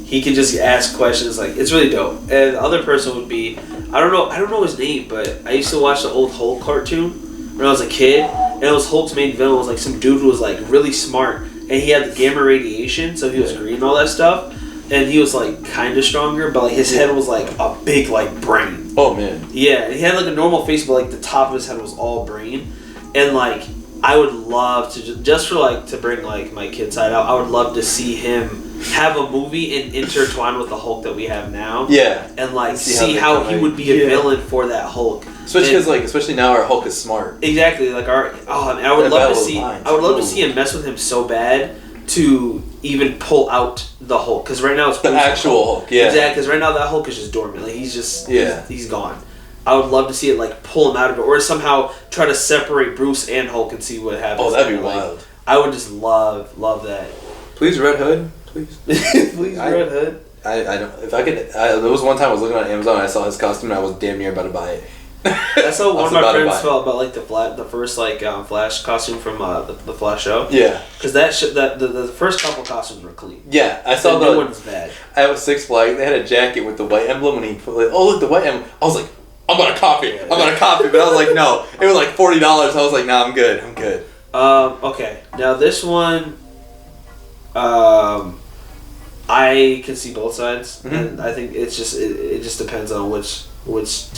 he can just ask questions. Like it's really dope. And the other person would be I don't know his name, but I used to watch the old Hulk cartoon when I was a kid, and it was Hulk's main villain was like some dude who was like really smart, and he had the gamma radiation, so he was green and all that stuff. And he was like kind of stronger, but like his head was like a big like brain. Oh man. Yeah, he had like a normal face, but like the top of his head was all brain. And like I would love to just for like to bring like my kid side out. I would love to see him have a movie and intertwine with the Hulk that we have now. Yeah. And like see how he would be a villain for that Hulk. Especially now our Hulk is smart. Exactly, like I would love to see him mess with him so bad. to even pull out the Hulk, because right now it's the actual Hulk. Yeah, exactly. Because right now that Hulk is just dormant. Like he's gone. I would love to see it like pull him out of it, or somehow try to separate Bruce and Hulk and see what happens. Oh, that'd be wild. I would just love that. Please, Red Hood. Please. Please, Red Hood. I don't. If I could, there was one time I was looking on Amazon and I saw his costume and I was damn near about to buy it. That's how one of my friends felt about like the first like Flash costume from the Flash show. Yeah. Because the first couple costumes were clean. Yeah, I saw the new one was bad. I was Six Flags. They had a jacket with the white emblem and he put like, oh look, the white emblem. I was like, I'm gonna copy it. I'm gonna copy it. But I was like, no. It was like $40. I was like, nah, I'm good. I'm good. Okay. Now this one, I can see both sides, and I think it's just it just depends on which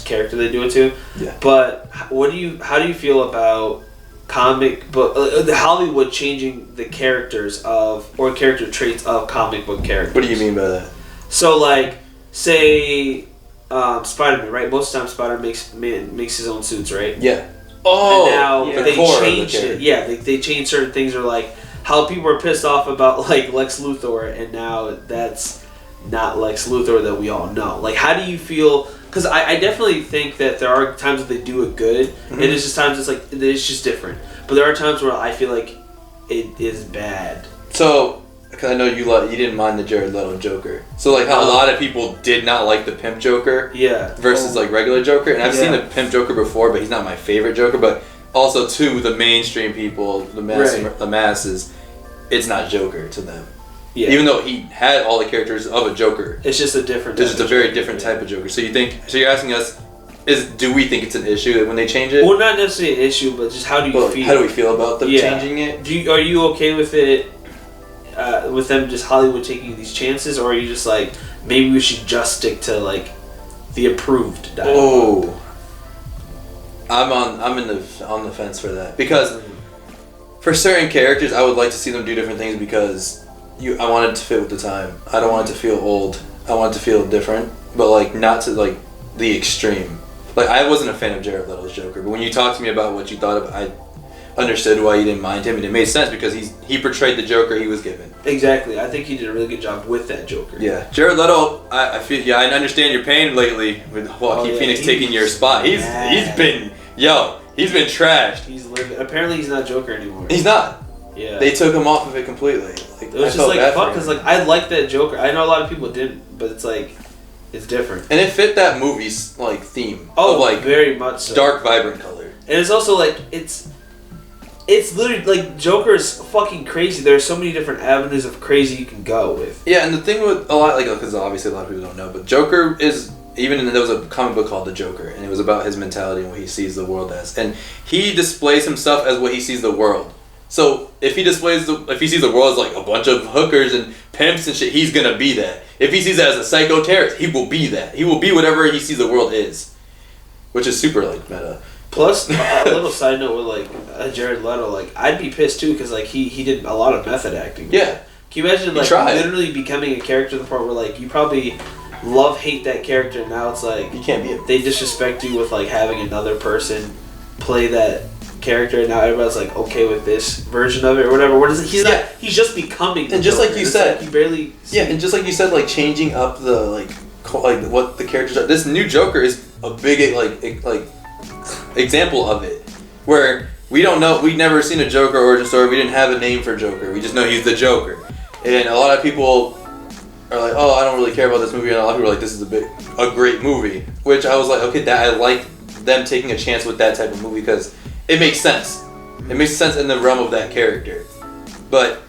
character they do it to. Yeah. But how do you feel about comic book Hollywood changing the characters or character traits of comic book characters? What do you mean by that? So like, say, Spider-Man, right? Most of the time, Spider-Man makes his own suits, right? Yeah. Oh. And now yeah. they changed it. Yeah, they changed certain things, or like how people were pissed off about like Lex Luthor, and now that's not Lex Luthor that we all know. Like, how do you feel? Because I definitely think that there are times that they do it good, and there's just times it's just different. But there are times where I feel like it is bad. So, because I know you didn't mind the Jared Leto Joker. So like how a lot of people did not like the Pimp Joker. Yeah. Versus like regular Joker, and I've seen the Pimp Joker before, but he's not my favorite Joker. But also to the mainstream people, the masses, it's not Joker to them. Yeah. Even though he had all the characters of a Joker, it's just a different. It's just a very different type of Joker. So you're asking us, do we think it's an issue when they change it? Well, not necessarily an issue, but just how do you feel? How do we feel about them changing it? Are you okay with it? With them just Hollywood taking these chances, or are you just like, maybe we should just stick to like the approved dialogue? Oh, I'm on the fence for that, because for certain characters I would like to see them do different things, because I want it to fit with the time. I don't want it to feel old. I want it to feel different, but like not to like the extreme. Like, I wasn't a fan of Jared Leto's Joker, but when you talked to me about what you thought of, I understood why you didn't mind him, and it made sense because he portrayed the Joker he was given. Exactly. I think he did a really good job with that Joker. Yeah. Jared Leto, I feel, I understand your pain lately with Joaquin Phoenix taking your spot. He's been trashed. He's living. Apparently he's not Joker anymore. He's not. Yeah. They took him off of it completely. Like, it was just like, fuck, because like, I like that Joker. I know a lot of people didn't, but it's like, it's different. And it fit that movie's like theme. Oh, of, like, very much so. Dark, vibrant color. And it's also like, it's literally like, Joker is fucking crazy. There are so many different avenues of crazy you can go with. Yeah, and the thing with a lot, like, because obviously a lot of people don't know, but Joker is, there was a comic book called The Joker, and it was about his mentality and what he sees the world as. And he displays himself as what he sees the world. So if he sees the world as like a bunch of hookers and pimps and shit, he's gonna be that. If he sees it as a psycho terrorist, he will be that. He will be whatever he sees the world is, which is super like meta. Plus, a little side note with like Jared Leto, like, I'd be pissed too, because like he did a lot of method acting. Yeah. Can you imagine like literally becoming a character to the point where like you probably hate that character, and now it's like you can't be they disrespect you with like having another person play that character, and now everybody's like okay with this version of it or whatever. What is it? He's just becoming. And just Joker. like you said, like you barely. And just like you said, like changing up the like what the characters are. This new Joker is a big like example of it, where we don't know, we'd never seen a Joker origin story. We didn't have a name for Joker. We just know he's the Joker, and a lot of people are like, oh, I don't really care about this movie, and a lot of people are like, this is a great movie. Which I was like, okay, that I like them taking a chance with that type of movie because it makes sense. It makes sense in the realm of that character. But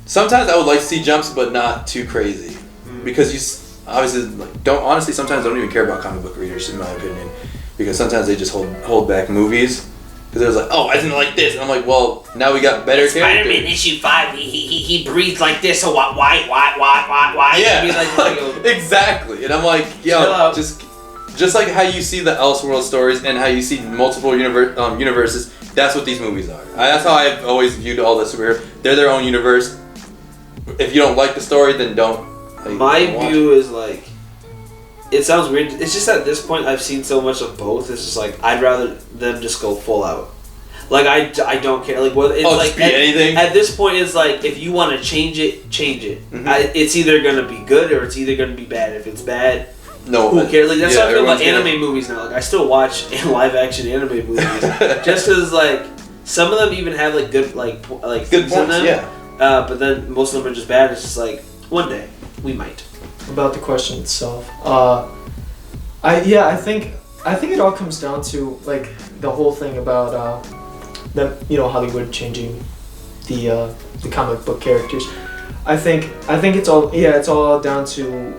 sometimes I would like to see jumps, but not too crazy, because you obviously sometimes don't even care about comic book readers, in my opinion, because sometimes they just hold back movies. Because it was like, oh, I didn't like this. And I'm like, well, now we got better characters. Spider-Man issue 5, he breathed like this, so why? Yeah, exactly. And I'm like, yo, just like how you see the Elseworld stories and how you see multiple universes, that's what these movies are. That's how I've always viewed all the superheroes. They're their own universe. If you don't like the story, then don't. My view is like, it sounds weird. It's just at this point I've seen so much of both. It's just like I'd rather them just go full out. Like I don't care. Like what it's Oh, like just be anything. At this point, it's like if you want to change it, change it. Mhm. It's either gonna be good or it's either gonna be bad. If it's bad, No, who cares? Like that's how I feel about everyone's anime movies now. Like I still watch live action anime movies just because like some of them even have like good like good things in points. them. Yeah. But then most of them are just bad. It's just like one day we might. About the question itself, I think it all comes down to like the whole thing about them, Hollywood changing the comic book characters. I think it's all down to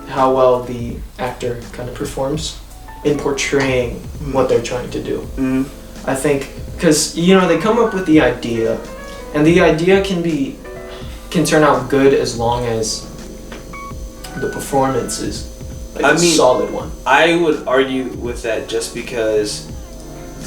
how well the actor kind of performs in portraying what they're trying to do. Mm. I think because they come up with the idea, and the idea can turn out good as long as the performance is a solid one. I would argue with that just because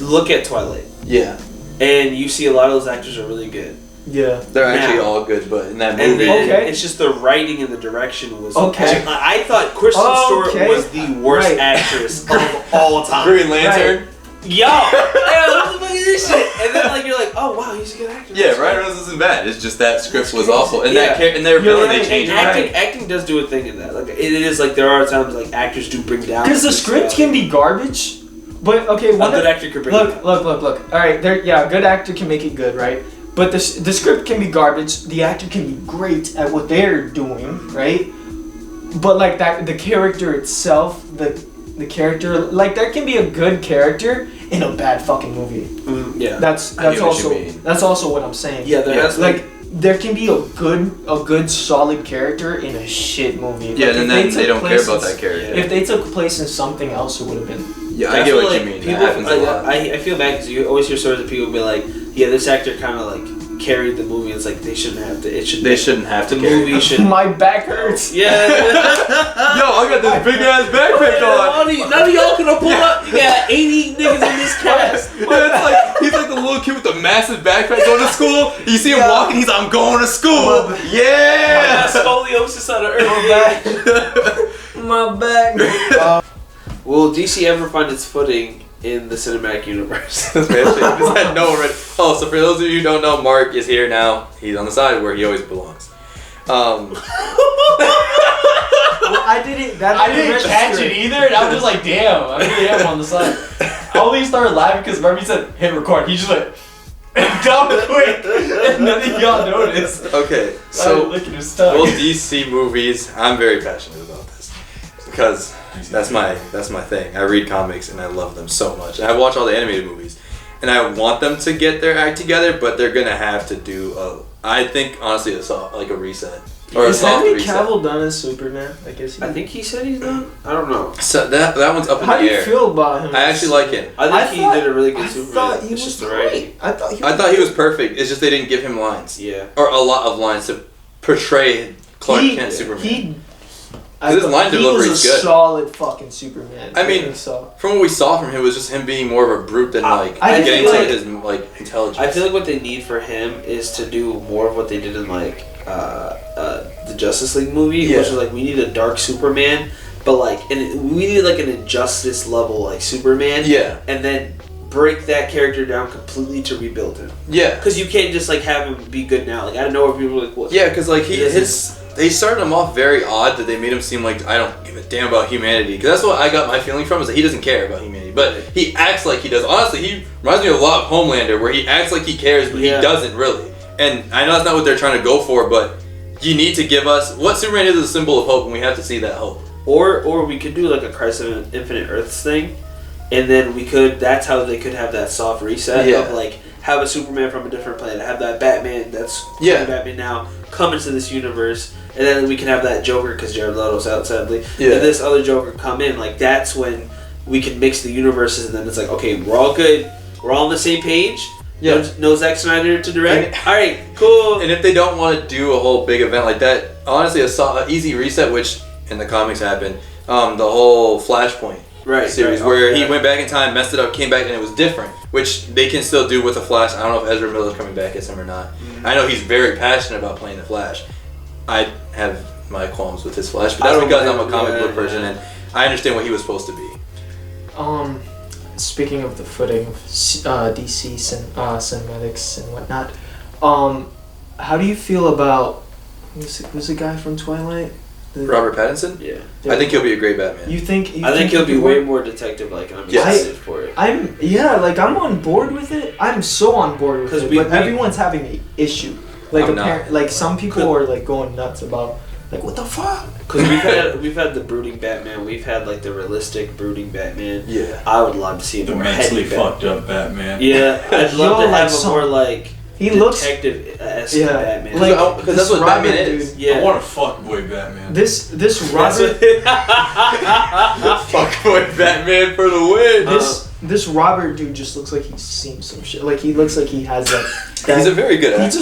look at Twilight. Yeah. And you see a lot of those actors are really good. Yeah. They're actually Now. all good, but in that And movie, then it's just the writing and the direction was Okay. I thought Kristen Stewart was the worst Right. actress of all time. Green Lantern. Yo! What the fuck is this shit? And then like you're like, oh wow, he's a good actor. Yeah, Ryan Reynolds isn't bad. It's just that script was crazy. awful, and Yeah. and their You're ability right. they changed. And acting does do a thing in that. Like it is like there are times like actors do bring down Because the script can be garbage, but okay, a good actor could bring it down. look. All right, a good actor can make it good, right? But the script can be garbage. The actor can be great at what they're doing, right? But like that, the character itself, the character, like there can be a good character in a bad fucking movie. Yeah. That's I get what you also mean. that's also what I'm saying. Yeah, there has like there can be a good solid character in a shit movie. Yeah, Like, and if then took they don't care place about in- that character. If they took place in something else, it would have been. Yeah, I get what feel you like mean. People, That happens a lot. I feel bad because you always hear stories of people be like, yeah, this actor kind of like carried the movie. It's like they shouldn't have to. They shouldn't have to The carry movie it. should. My back hurts. Yeah. Yo, I got this big ass backpack on. None of y'all can pull up. You got 80 niggas in this cast. Yeah, it's like he's like the little kid with the massive backpack going to school. You see him walking, he's like, I'm going to school. Yeah. Scoliosis on the earth. My back. Will DC ever find its footing in the cinematic universe? Just had no already. Oh, so for those of you who don't know, Mark is here now. He's on the side where he always belongs. I didn't catch it either, and I was just like, damn, I really am on the side. I only started laughing because Murphy said hit record. He just went down quick, and none of y'all noticed. Okay, So so licking his tongue. well, DC movies. I'm very passionate about this because that's my thing. I read comics and I love them so much. And I watch all the animated movies, and I want them to get their act together, but they're gonna have to do I think honestly a reset or a Is soft Henry reset. Cavill done as Superman? I guess. I think he said he's done. I don't know. So that one's up in How the do you air. feel about him? I actually like him. I think he thought- did a really good I Superman. thought he It's was just the writing. great. I thought I thought he was perfect. It's just they didn't give him lines Yeah. or a lot of lines to portray Clark Kent Superman. His line delivery was is a good. solid fucking Superman. I mean, think so. From what we saw from him, it was just him being more of a brute than I getting feel to like- his intelligence. I feel like what they need for him is to do more of what they did in the Justice League movie, Yeah. which is like we need a dark Superman, but we need like an injustice level like Superman, Yeah, and then break that character down completely to rebuild him. yeah, Because you can't just like have him be good now. Like I don't know if people are like what. yeah. Because like Yes. they started him off very odd that they made him seem like I don't give a damn about humanity. Because that's what I got my feeling from is that he doesn't care about humanity, but he acts like he does. Honestly, he reminds me a lot of Homelander, where he acts like he cares, but Yeah. he doesn't really. And I know that's not what they're trying to go for, but you need to give us what Superman is a symbol of hope, and we have to see that hope. Or we could do like a Crisis of Infinite Earths thing, and then that's how they could have that soft reset Yeah. of like have a Superman from a different planet, have that Batman that's Yeah. Batman now come into this universe, and then we can have that Joker because Jared Leto's out sadly, Yeah. and this other Joker come in. Like that's when we can mix the universes, and then it's like okay, we're all good, we're all on the same page. Yeah. No Zack Snyder to direct. All right, cool. And if they don't want to do a whole big event like that, honestly, a easy reset, which in the comics happened, the whole Flashpoint series where he went back in time, messed it up, came back, and it was different, which they can still do with the Flash. I don't know if Ezra Miller's coming back as him or not. Mm-hmm. I know he's very passionate about playing the Flash. I have my qualms with his Flash, but that's because I'm a comic book person and I understand what he was supposed to be. speaking of the footing of DC cinematics and whatnot, how do you feel about who's the guy from Twilight? Robert Pattinson? Yeah. I think he'll be a great Batman. You think? I think he'll be way more detective-like, and I'm excited for it. I'm on board with it. I'm so on board with it. But everyone's having an issue. Like some people are like going nuts about like what the fuck. Because we've had the brooding Batman. We've had like the realistic brooding Batman. Yeah. I would love to see the more mentally heady fucked up Batman. Yeah, I'd love to have a more like detective-esque Batman. Because that's what Batman is. Yeah. I want a fuckboy Batman. This Robert. Fuckboy Batman for the win. This Robert dude just looks like he's seen some shit. Like he looks like he has that. He's a very good actor.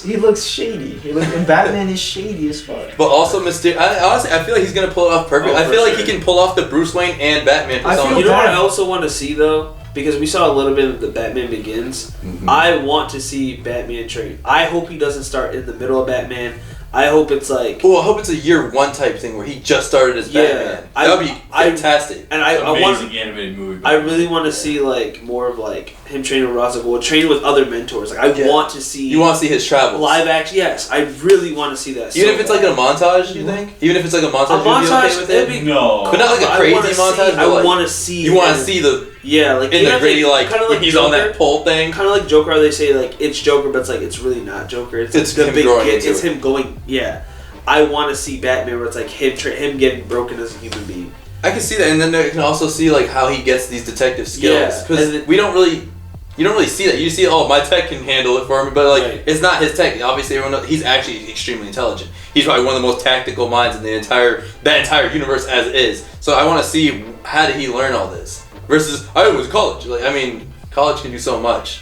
He looks shady. And Batman is shady as fuck. But also mysterious. Honestly, I feel like he's gonna pull it off perfect. I feel like he can pull off the Bruce Wayne and Batman persona. You know what I also want to see though? Because we saw a little bit of the Batman Begins. Mm-hmm. I want to see Batman train. I hope he doesn't start in the middle of Batman. I hope it's like... Well, I hope it's a year one type thing where he just started as Batman. That would be fantastic. And amazing animated movie. I really want to see like more of like him training with Ra's al Ghul, training with other mentors. Like I want to see... You want to see his travels. Live action, yes. I really want to see that. Even if it's like in a montage, you think? Even if it's like a montage, you'd be okay with it? No. But not like a crazy montage. I want to see... You want to see the... Yeah, like in the gritty, like kind of like he's Joker, on that pole thing. Kind of like Joker, how they say like it's Joker, but it's like it's really not Joker. It's the him big growing kid. into It's it. him going. Yeah, I want to see Batman where it's like him getting broken as a human being. I can see that, and then I can also see like how he gets these detective skills because you don't really see that. You see, my tech can handle it for me, but like it's not his tech. Obviously, everyone knows he's actually extremely intelligent. He's probably one of the most tactical minds in that entire universe as is. So I want to see how did he learn all this. Versus, I was college. Like, I mean, college can do so much.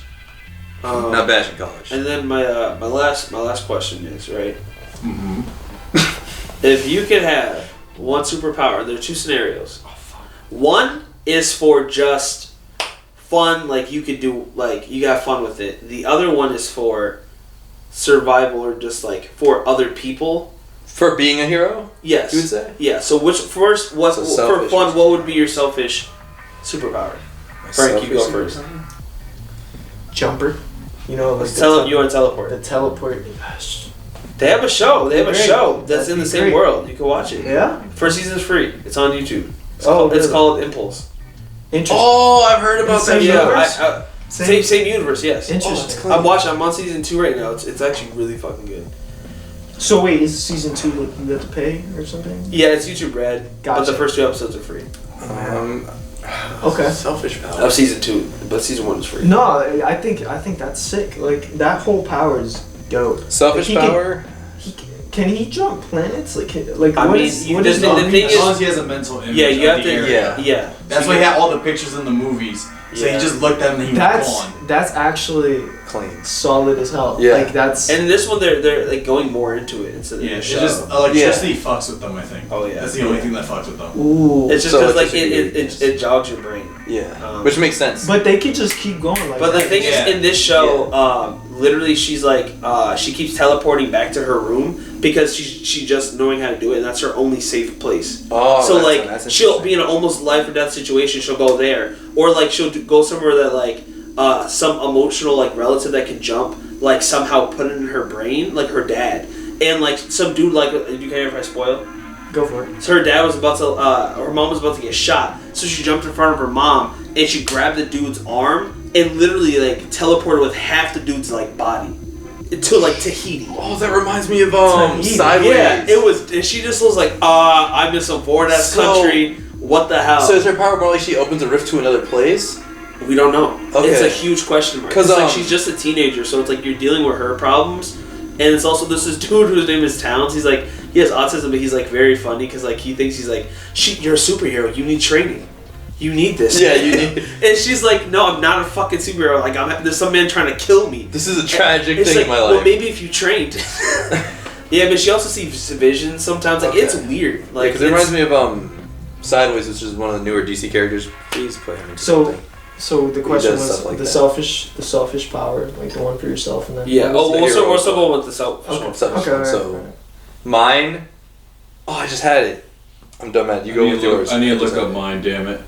Not bashing college. And then my last question is right. Mm-hmm. If you could have one superpower, there are two scenarios. One is for just fun, like you could do, like you got fun with it. The other one is for survival or just like for other people. For being a hero? Yes. You would say? Yeah. So for fun, what would be your selfish superpower? Frank, you go first. Jumper. You know, like you want to teleport. The teleport. They have a show. That's That'd in the be same great. world. You can watch it. Yeah. First season's free. It's on YouTube. Really? It's called Impulse. Interesting. Oh, I've heard about that. Universe? Same universe. Yes. Interesting. I'm on season 2 right now. It's actually really fucking good. So wait, is season 2 you have to pay or something? Yeah, it's YouTube Red. Gotcha. But the first 2 episodes are free. Okay. Selfish power. Of season 2, but season 1 is free. No, I think that's sick. Like that whole power is dope. Selfish power. Can he jump planets? Like I what mean, is the the thing as long as he has a mental image. Yeah, you have to. Area. Yeah. That's why he had all the pictures in the movies. So he just looked at them and he was gone. That's actually clean, solid as hell. Yeah. Like that's. And this one, they're like going more into it instead of the It's show. just electricity fucks with them. I think. Oh yeah. That's the only thing that fucks with them. Ooh. It's just So because like electricity it jogs your brain. Yeah. Which makes sense. But they could just keep going like But that. the thing is, in this show, literally, she's like, she keeps teleporting back to her room because she just knowing how to do it, and that's her only safe place. Oh, so that's like, she'll be in an almost life or death situation. She'll go there, or like she'll go somewhere that like some emotional like relative that can jump, like somehow put it in her brain, like her dad, and like some dude like you care if I spoil. Go for it. So her dad was about to, her mom was about to get shot. So she jumped in front of her mom and she grabbed the dude's arm and literally like teleported with half the dude's like body to like Tahiti. Oh, that reminds me of Sideways. Yeah, it was. And she just was like, I'm in some foreign ass country. What the hell? So is her power more like she opens a rift to another place? We don't know. Okay. It's a huge question mark. Because like she's just a teenager, so it's like you're dealing with her problems, and it's also this dude whose name is Towns. He's like he has autism, but he's like very funny because like he thinks he's like you're a superhero. You need training. You need this. Yeah, you need. And she's like, no, I'm not a fucking superhero. Like there's some man trying to kill me. This is a tragic It's thing like, in my life. Well, maybe if you trained. Yeah, but she also sees visions sometimes. Like it's weird. Like because it reminds me of Sideways, which is one of the newer DC characters. Please play him. So the question was like the selfish power, like the one for yourself, and then we're still going with the selfish one. So mine. Oh, I just had it. I'm done, Matt. You go with yours. I need to look up mine, damn it.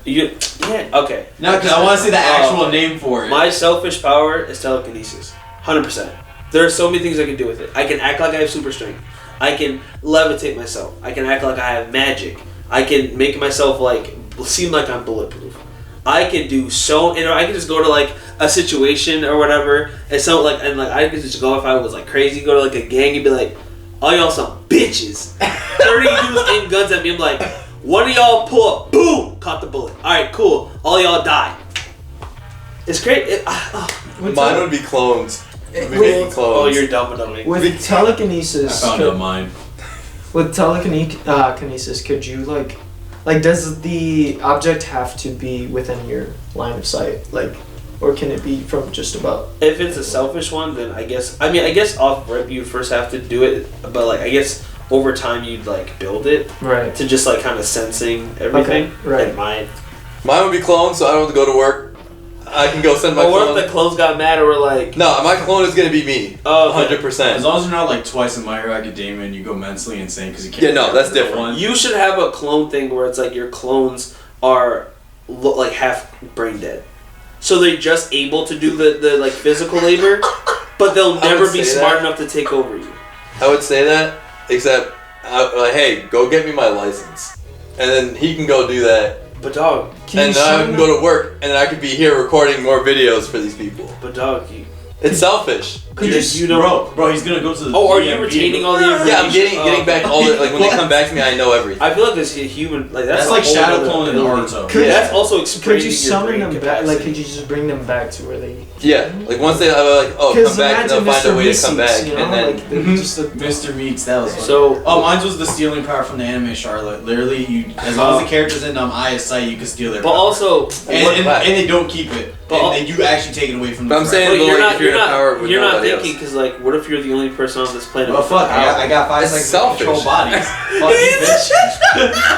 Okay. No, because I want to say the actual name for it. My selfish power is telekinesis. 100%. There are so many things I can do with it. I can act like I have super strength. I can levitate myself. I can act like I have magic. I can make myself like seem like I'm bulletproof. I can do so, I can just go to like a situation or whatever, and so like, I could just go if I was like crazy, go to like a gang and be like, all y'all some bitches. 30 dudes aim guns at me. I'm like, one of y'all pull up, boom, caught the bullet. All right, cool. All y'all die. It's great. Mine would be clones. With, oh, you're dumb enough. with telekinesis. I found out mine. With telekinesis, could you like does the object have to be within your line of sight, like, or can it be from just about? If it's a selfish one, then I guess off rip you first have to do it, but like I guess over time you'd like build it Right. to just like kind of sensing everything. Okay, right. And mine. Mine would be clone, so I don't have to go to work. I can go send my But what clone. if the clones got mad or were like? No, my clone is gonna be me. Oh, okay. 100%. As long as you're not like twice in My Hero Academia and you go mentally insane because you can't. Yeah, no, that's different. You should have a clone thing where it's like your clones are like half brain dead, so they're just able to do the like physical labor, but they'll never be smart enough to take over you. I would say that, except like, hey, go get me my license, and then he can go do that. But dog, And then I can go to work, and then I could be here recording more videos for these people. but dog, It's selfish. you know. bro, he's gonna go to the. Oh, are you DMV. retaining all the information? Yeah, I'm getting back all the like when they come back to me, I know everything. I feel like this human like That's a like whole Shadow other Clone in ability. Naruto. Could- That's also expanding Could you your summon brain them back? capacity. Like, could you just bring them back to where they? Yeah, like once they like, oh, come back, and they'll find a way to come back, you know? and then like, they're just a, Mr. Meeks, that was fun. So Oh, mine was the stealing power from the anime Charlotte. Literally, you as long as the character's in eye of sight, you can steal their but power. also and they don't keep it. But And then you actually take it away from But them. I'm saying- but But, you're like, not if you're in a power with you're not nobody thinking else. because like what if you're the only person on this planet Well, with fuck, power? I got 5 That's seconds selfish. to control bodies. Fuck you, bitch.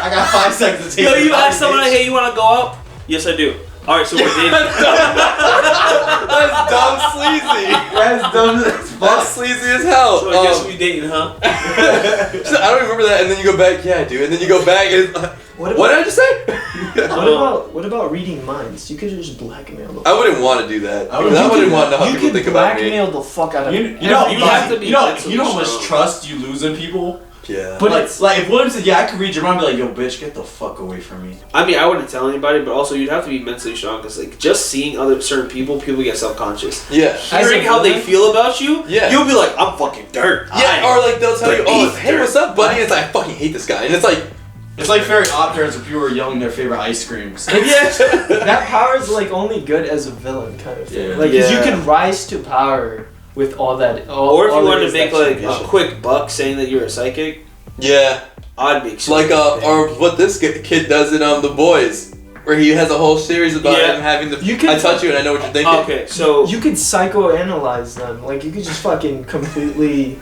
I got 5 seconds to take Yo, your you body, ask someone, bitch. hey, you want to go out? Yes, I do. All right, so we're dating. that's dumb sleazy. That's dumb as That's sleazy as hell. So I guess we dating, huh? I don't remember that, and then you go back. Yeah, dude, and then you go back. And what what about did I just say? what about reading minds? You could just blackmail them. I wouldn't want to do that. I Because I wouldn't want to know how You people could think about me. blackmail the fuck out of You know, You have to be you know mentally how much strong. trust you lose in people? Yeah. But like, it's- if William said, yeah, I could read your mind, I'd be like, yo, bitch, get the fuck away from me. I mean, I wouldn't tell anybody, but also you'd have to be mentally strong because, like, just seeing certain people get self-conscious. Yeah. Hearing how they feel about you, Yeah. you'll be like, I'm fucking dirt. Yeah, or like they'll tell you, oh, beneath hey, dirt. what's up, buddy? It's like, I fucking hate this guy. And it's like, It's like fairy odd-parents when people were young and their favorite ice creams. That power is like only good as a villain kind of thing. Yeah. Like, 'cause you Yeah. can rise to power with all that. Or if you all wanted it to is make, that like, vision. a quick buck saying that you're a psychic, yeah. I'd make sure. Like, or what this kid does in The Boys, where he has a whole series about Yeah. him having the. You can- I touch you and I know what you're thinking. Okay, so You could psychoanalyze them. Like, you could just fucking completely.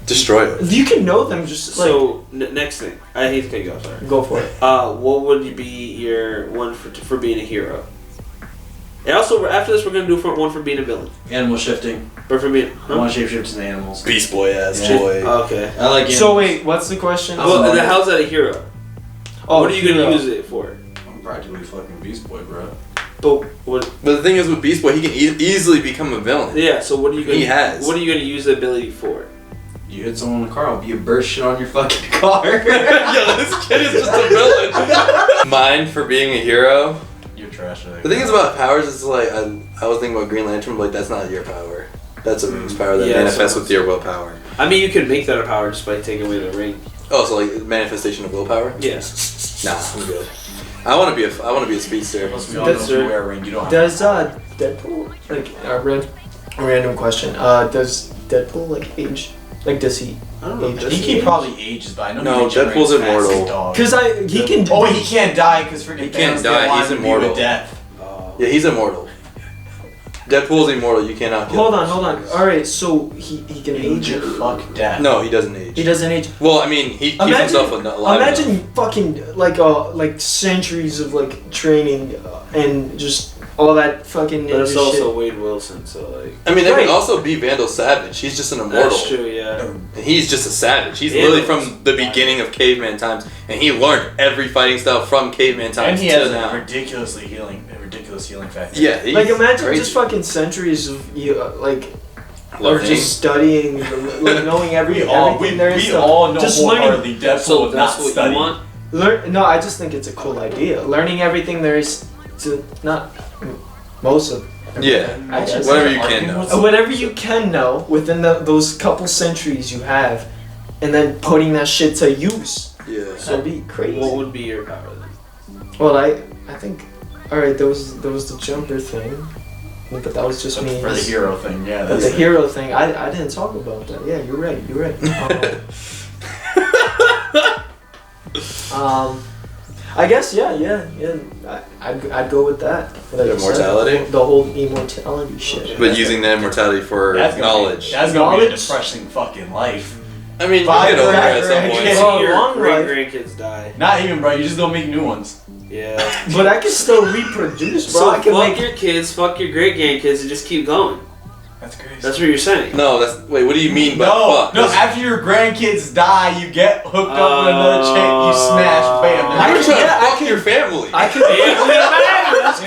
Destroy it. You can know them just like. next thing, I hate to cut you off. Sorry. Go for it. What would be your one for being a hero? And also, after this, we're gonna do one for being a villain. Animal shifting. Or for being. I want to shapeshift into animals. Beast Boy ass Yeah. boy. Okay. I like So wait, what's the question? Well, then how's that a hero? Oh, What are you gonna hero. use it for? I'm practically fucking Beast Boy, bro. But what? But the thing is with Beast Boy, he can easily become a villain. Yeah. So what are you gonna? He has. What are you gonna use the ability for? You hit someone in the car, I'll be a burst shit on your fucking car. Yo, this kid is just a villain. Mine for being a hero. You're trash. The thing is about powers is like I was thinking about Green Lantern, but like that's not your power. That's a Ring's power that Yeah, manifests so- with your willpower. I mean, you could make that a power just by taking away the ring. Oh, so like manifestation of willpower? Yes. Nah, I'm good. I want to be a speedster. Plus, we all know if you wear a ring, you don't have Does Deadpool like random question? Does Deadpool like age? Like, does he? I don't know. Age. Does He can probably ages, but I know No, he regenerates Deadpool's fast as immortal. dog. Because he can. Oh, he can't die because freaking He can't Thanos die, didn't want he's him to be immortal. with death. Yeah, he's immortal. Deadpool's immortal. You cannot kill Hold him. on. All right, so he can age. Fuck death. No, he doesn't age. He doesn't age. Well, I mean, he keeps himself alive. Imagine fucking like centuries of like training and just all that fucking But it's ninja also shit. Wade Wilson, so like. I mean, there Right. can also be Vandal Savage. He's just an immortal. That's true, yeah. And he's just a savage. He's Yeah. literally from the beginning of caveman times, and he learned every fighting style from caveman times And he to has a now. ridiculous healing factor. Yeah, he's Like imagine crazy. just fucking centuries of you like of Learning. just studying, like knowing everything there is. We to- all know just wholeheartedly Deadpool So would not that's what study. you want? No, I just think it's a cool idea. Learning everything there is to not most of Yeah, I guess. whatever you can know. whatever you can know within those couple centuries you have, and then putting that shit to use. Yeah. That'd be crazy. What would be your power then? Well, I think. All right, there was the jumper thing, but that was just me. For the hero thing, yeah. But That's the hero thing, I didn't talk about that. Yeah, you're right. You're right. I guess yeah. I'd go with that. What I just said. Immortality? The whole immortality shit. But using that immortality for That's gonna knowledge. That's gonna be a Knowledge? depressing fucking life. I mean, you Five get over it at some grand, point. right? Oh, See your long life. great-grandkids die. Not even, bro. You just gonna make new ones. Yeah. But I can still reproduce, bro. So I can fuck make. your kids, fuck your great-grandkids, and just keep going. That's crazy. That's what you're saying. No, wait, what do you mean by No, fuck? no. After your grandkids die, you get hooked up with another chick. You smash, bam. You're I trying can- to yeah, I fuck can- your family. I can.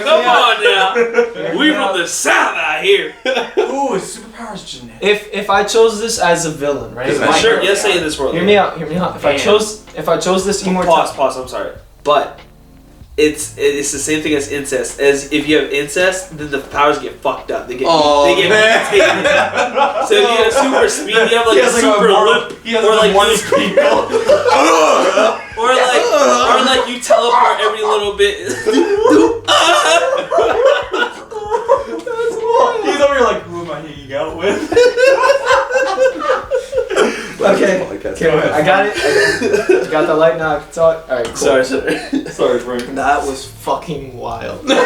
Come on now. We from the south out here. Ooh, his superpowers genetic. If I chose this as a villain, right? Because I'm my sure, God. yes, say in this world. Hear me out. Hear me out. If I Damn. chose this immortality. Pause, I'm sorry. But it's the same thing as incest. As if you have incest, then the powers get fucked up. They get Man. mutated. So if you have super speed, you have like He a has like super a morning, lip, he has or like like a morning this- creep. or like you teleport every little bit. He's over here like, who am I hanging out with? Okay. Podcast. Okay, I got it. I got the light now. I can talk. All right. Cool. Sorry. Sorry, Frank. That was fucking wild. Okay.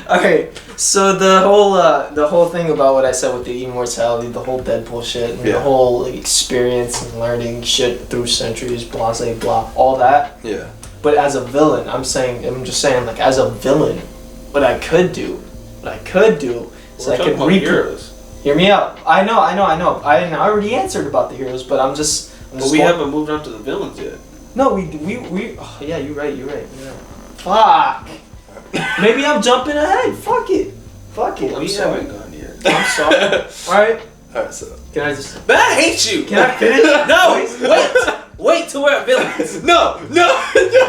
Okay. So the whole thing about what I said with the immortality, the whole Deadpool shit, and Yeah. the whole like, experience and learning shit through centuries, blah blah blah, all that. Yeah. But as a villain, I'm just saying, like as a villain, what I could do is I could heroes. Hear me out. I know. I already answered about the heroes, but I'm just. But we haven't moved on to the villains yet. No, we. Oh, yeah, you're right. Yeah. Fuck. Maybe I'm jumping ahead. Fuck it. I'm We sorry. haven't gone yet. I'm sorry. All right. Alright, so. Can I just? But I hate you. Can I finish? No, wait till we're at villains. No,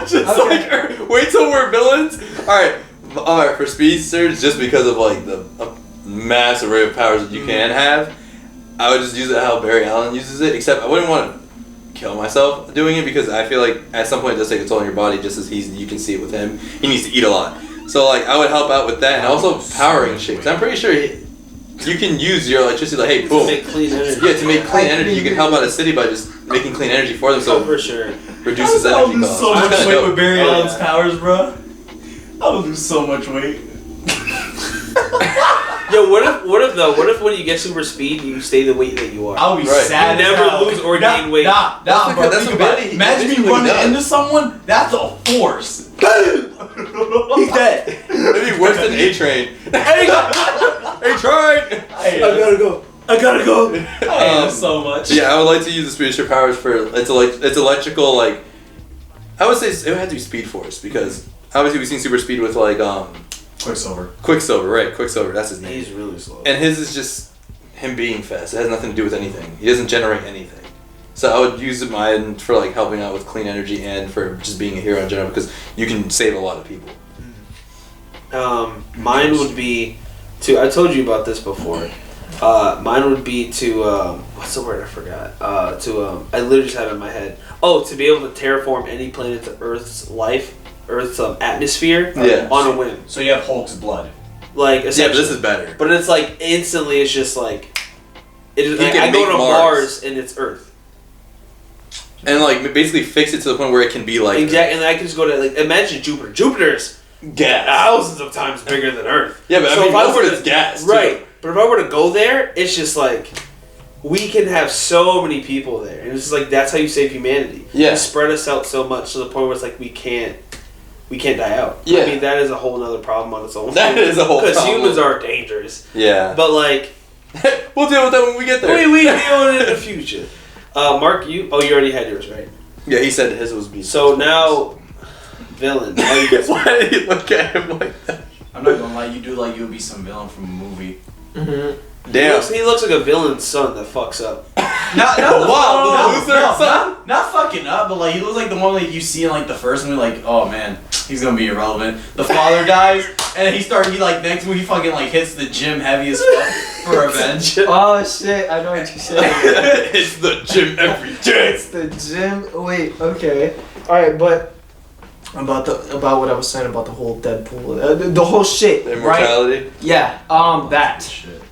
just Okay. like, wait till we're villains. Alright, for speedsters, just because of like the mass array of powers that you can have, I would just use it how Barry Allen uses it, except I wouldn't want to kill myself doing it because I feel like at some point it does take a toll on your body just as you can see it with him. He needs to eat a lot. So like I would help out with that and also powering shit. 'Cause I'm pretty sure you can use your electricity like, hey, To boom. make clean energy. Yeah, to make clean energy, you can help out a city by just making clean energy for them, Oh, so for sure. it reduces I'll energy lose costs. so It's much kinda weight dope. with Barry Oh, Allen's yeah. powers, bro. I'll lose so much weight. Yo, what if when you get super speed, you stay the weight that you are? I'll be Right. sad. You as never hell. lose or gain weight. Nah, That's bro. because- that's Think what about Barry- it. Imagine me basically running does. into someone. That's a force. He's dead. It'd be worse than A-Train. A-Train! I gotta go. I hate him so much. Yeah, I would like to use the Speedster powers for it's electrical like I would say it would have to be Speed Force because obviously we've seen super speed with like Quicksilver. Quicksilver, right? Quicksilver, that's his name. He's really slow. And his is just him being fast. It has nothing to do with anything. He doesn't generate anything. So I would use mine for like helping out with clean energy and for just being a hero in general because you can save a lot of people. Mine would be to. I told you about this before. Mine would be to. What's the word? I forgot. I literally just had it in my head. Oh, to be able to terraform any planet to Earth's life, Earth's atmosphere Yeah. on a whim. So you have Hulk's blood. Like Yeah, but essentially. this is better. But it's like instantly. It's just like. It is. You Like, can I go make to Mars. Mars and it's Earth. And like basically fix it to the point where it can be like Exactly, and I can just go to like imagine Jupiter. Jupiter's gas. thousands of times bigger than Earth. Yeah, but So I mean if I most were of to- it's gas. too. Right, but if I were to go there, it's just like we can have so many people there, and it's just like that's how you save humanity. Yeah. You spread us out so much to the point where it's like we can't we can't die out. Yeah. I mean, that is a whole other problem on its own. That is a whole Because problem. humans are dangerous. Yeah. But, like... We'll deal with that when we get there. we deal with it in the future. Mark, you already had yours, right? Yeah, he said his was beast. So now, villain. Now you get Why did he look at him like that? I'm not gonna lie, you do like you'll be some villain from a movie. Mm-hmm. Damn. He looks like a villain's son that fucks up. Not Wow, the loser son? not fucking up, but like he looks like the one like you see in like the first movie, like, oh man, he's gonna be irrelevant. The father dies, and he like next movie he fucking like hits the gym heavy as fuck for revenge. Oh shit! I know what you're saying. It's the gym every day. It's the gym. Wait. Okay. All right, but about what I was saying about the whole Deadpool, the whole shit. Immortality. Right? Yeah. That. Shit.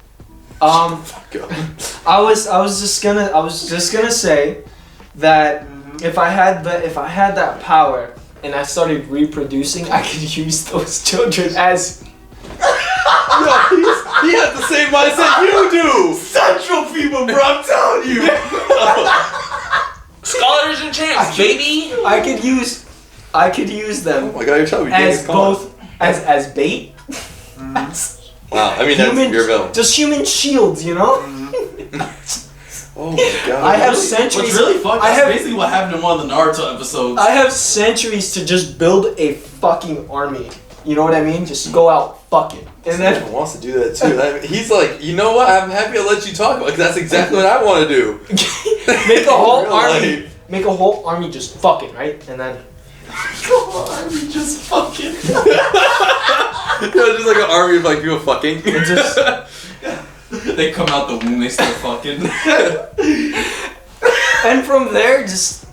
Go. I was just gonna say that if I had that power and I started reproducing, I could use those children as He has the same mindset you do. Central people, bro, I'm telling you. Scholars and champs, baby! I could use them Oh my god, you're telling me as both as bait. Wow, I mean that's your villain. Just human shields, you know. Oh my god. I have What's centuries. really fucked? I That's have- basically what happened in one of the Naruto episodes. I have centuries to just build a fucking army. You know what I mean? Just go out, fuck it, and then Stephen wants to do that too. He's like, you know what? I'm happy to let you talk about it, 'cause that's exactly what I want to do. make a whole Real army. life. Make a whole army just fucking right, and then just fucking. Just like an army of like people fucking. and just They come out the womb, they start fucking. and from there just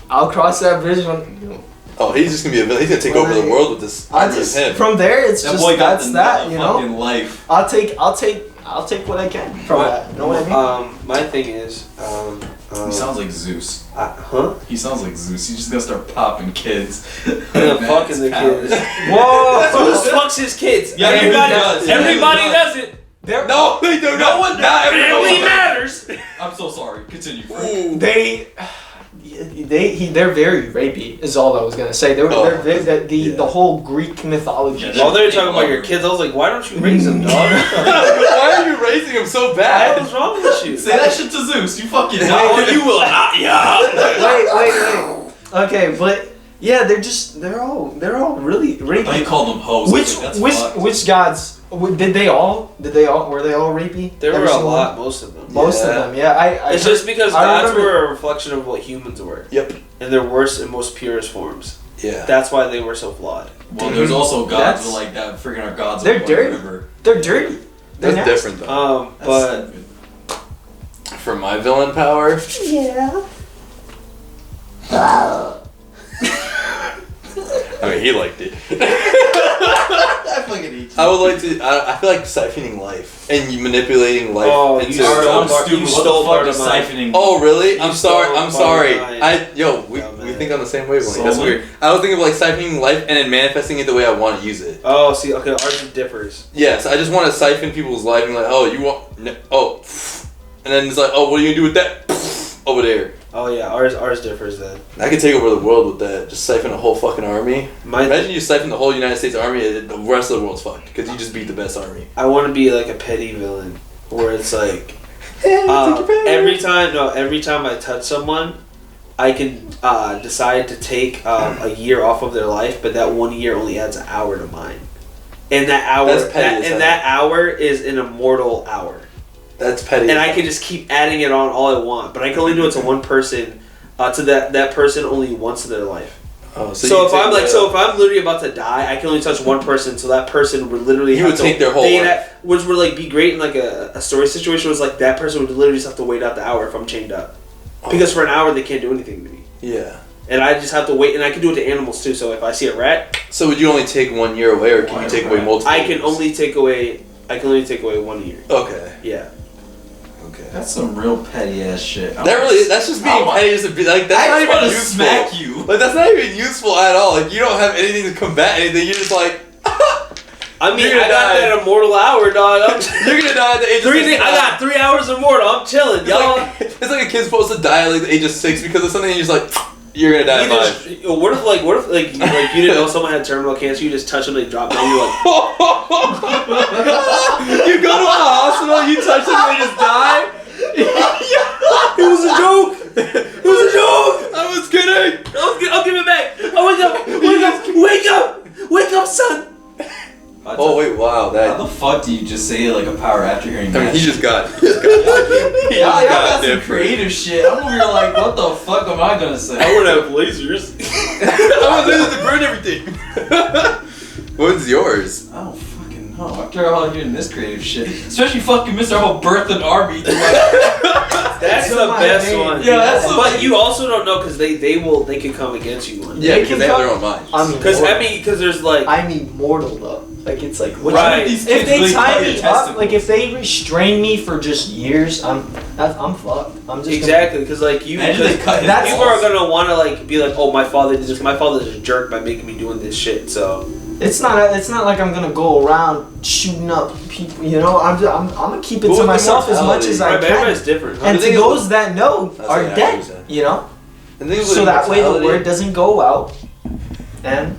I'll cross that bridge when. Oh, he's just gonna be a villain. He's gonna take over the world with this I army of just him. from there it's That just boy got that's the that, you know. fucking life. I'll take what I can from that. You know what I mean? My thing is, He sounds like Zeus. huh? He sounds like Zeus. He's just gonna start popping kids. Yeah, fucking the kids. Whoa! Zeus fucks his kids. Yeah, he everybody does. Everybody He does it. They're, No, they do No one. Not Family everyone. matters. I'm so sorry. Continue, Frank. Ooh. they're very rapey. Is all I was gonna say. Oh. The whole Greek mythology. Yeah, While they were talking about your kids, I was like, why don't you raise them, dog? Why are you raising him so What bad? was wrong with you? Say that shit to Zeus. You fucking Oh, die. you will not, yeah. Wait. Okay, but yeah, they're all really I rapey. called them hoes. Which gods? Were they all rapey? There were Every a single lot, one? most of them. Most of Yeah. them, yeah. It's just because I gods remember- were a reflection of what humans were. Yep. In their worst and most purest forms. Yeah. That's why they were so flawed. Well, there's also gods That's- with like that freaking our gods. They're of dirty. whatever. They're dirty. They're That's nasty. different though. That's But stupid. For my villain power, Yeah. I mean, he liked it. I fucking hate you. I would like to. I feel like siphoning life and you manipulating life. Oh, into- you stole I'm part- stupid. you What stole the part fuck of is mine. siphoning? Oh really? You I'm sorry. stole I'm sorry. part of We man. think on the same wavelength. So That's weird. weird. I was thinking of like siphoning life and then manifesting it the way I want to use it. Oh, see, okay, ours differs. Yes, I just want to siphon people's life and like, oh, you want, oh, and then it's like, oh, what are you gonna do with that? Over there. Oh yeah, ours differs then. I could take over the world with that. Just siphon a whole fucking army. Imagine you siphon the whole United States Army and the rest of the world's fucked because you just beat the best army. I want to be like a petty villain, where it's like every time I touch someone, I can decide to take a year off of their life, but that 1 year only adds an hour to mine, and that hour That's petty as hell. that hour is an immortal hour, That's petty. and I can just keep adding it on all I want, but I can only do it to one person, to that person only once in their life. Oh, So you if take I'm like, the- so if I'm literally about to die, I can only touch one person. So that person would literally You have would to take their whole they- life. which would like be great in like a story situation. Was like that person would literally just have to wait out the hour if I'm chained up, because for an hour they can't do anything to me, Yeah. and I just have to wait. And I can do it to animals too. So if I see a rat, So would you only take 1 year away, or can you take away multiple? I can years? only take away 1 year. Okay. Yeah. Okay. That's some real petty ass shit. That's just being petty. Just to be like that's I not just want even to useful. smack you. Like that's not even useful at all. Like you don't have anything to combat anything. You're just like I mean, You're gonna I got die. that immortal hour, dog. you're gonna die at the age of 3 6. I got 3 hours immortal. I'm chilling, It's y'all. like, it's like a kid's supposed to die at like the age of 6 because of something. And you're just like, You're gonna die alive. What if you didn't know someone had terminal cancer? You just touch them, they drop down. You're like, You go to a hospital, you touch them, they just die. it was a joke. It was a joke. I was kidding. I'll give it back. Oh, wake up, son. Oh wait, wow, How that. the fuck do you just say like a power after hearing I that? mean, he just got. Y'all got some different. creative shit. I'm over here like, what the fuck am I gonna say? I would have lasers. I want lasers to burn everything. What's yours? I don't fucking know. After all hearing this creative shit, especially fucking Mr. I'm a birth an army. That's the best one. Yeah, that's the But you also don't know because they can come against you one day. Yeah, They because can they have come- their own minds. Because there's like I'm immortal though. Like it's like Which Right. one of these if kids they really tie cut me your up, testicles? like if they restrain me for just years, I'm fucked. I'm just exactly because like you, Imagine they cut his that's- people balls. are gonna want to like be like, oh my father's a jerk by making me doing this shit. So It's not like I'm gonna go around shooting up people. You know, I'm gonna keep it But to with myself as much immortality, as I right, but can. everybody's different. And The to thing is- those that know That's are what I dead. was saying. You know, And then so that way the word doesn't go out. And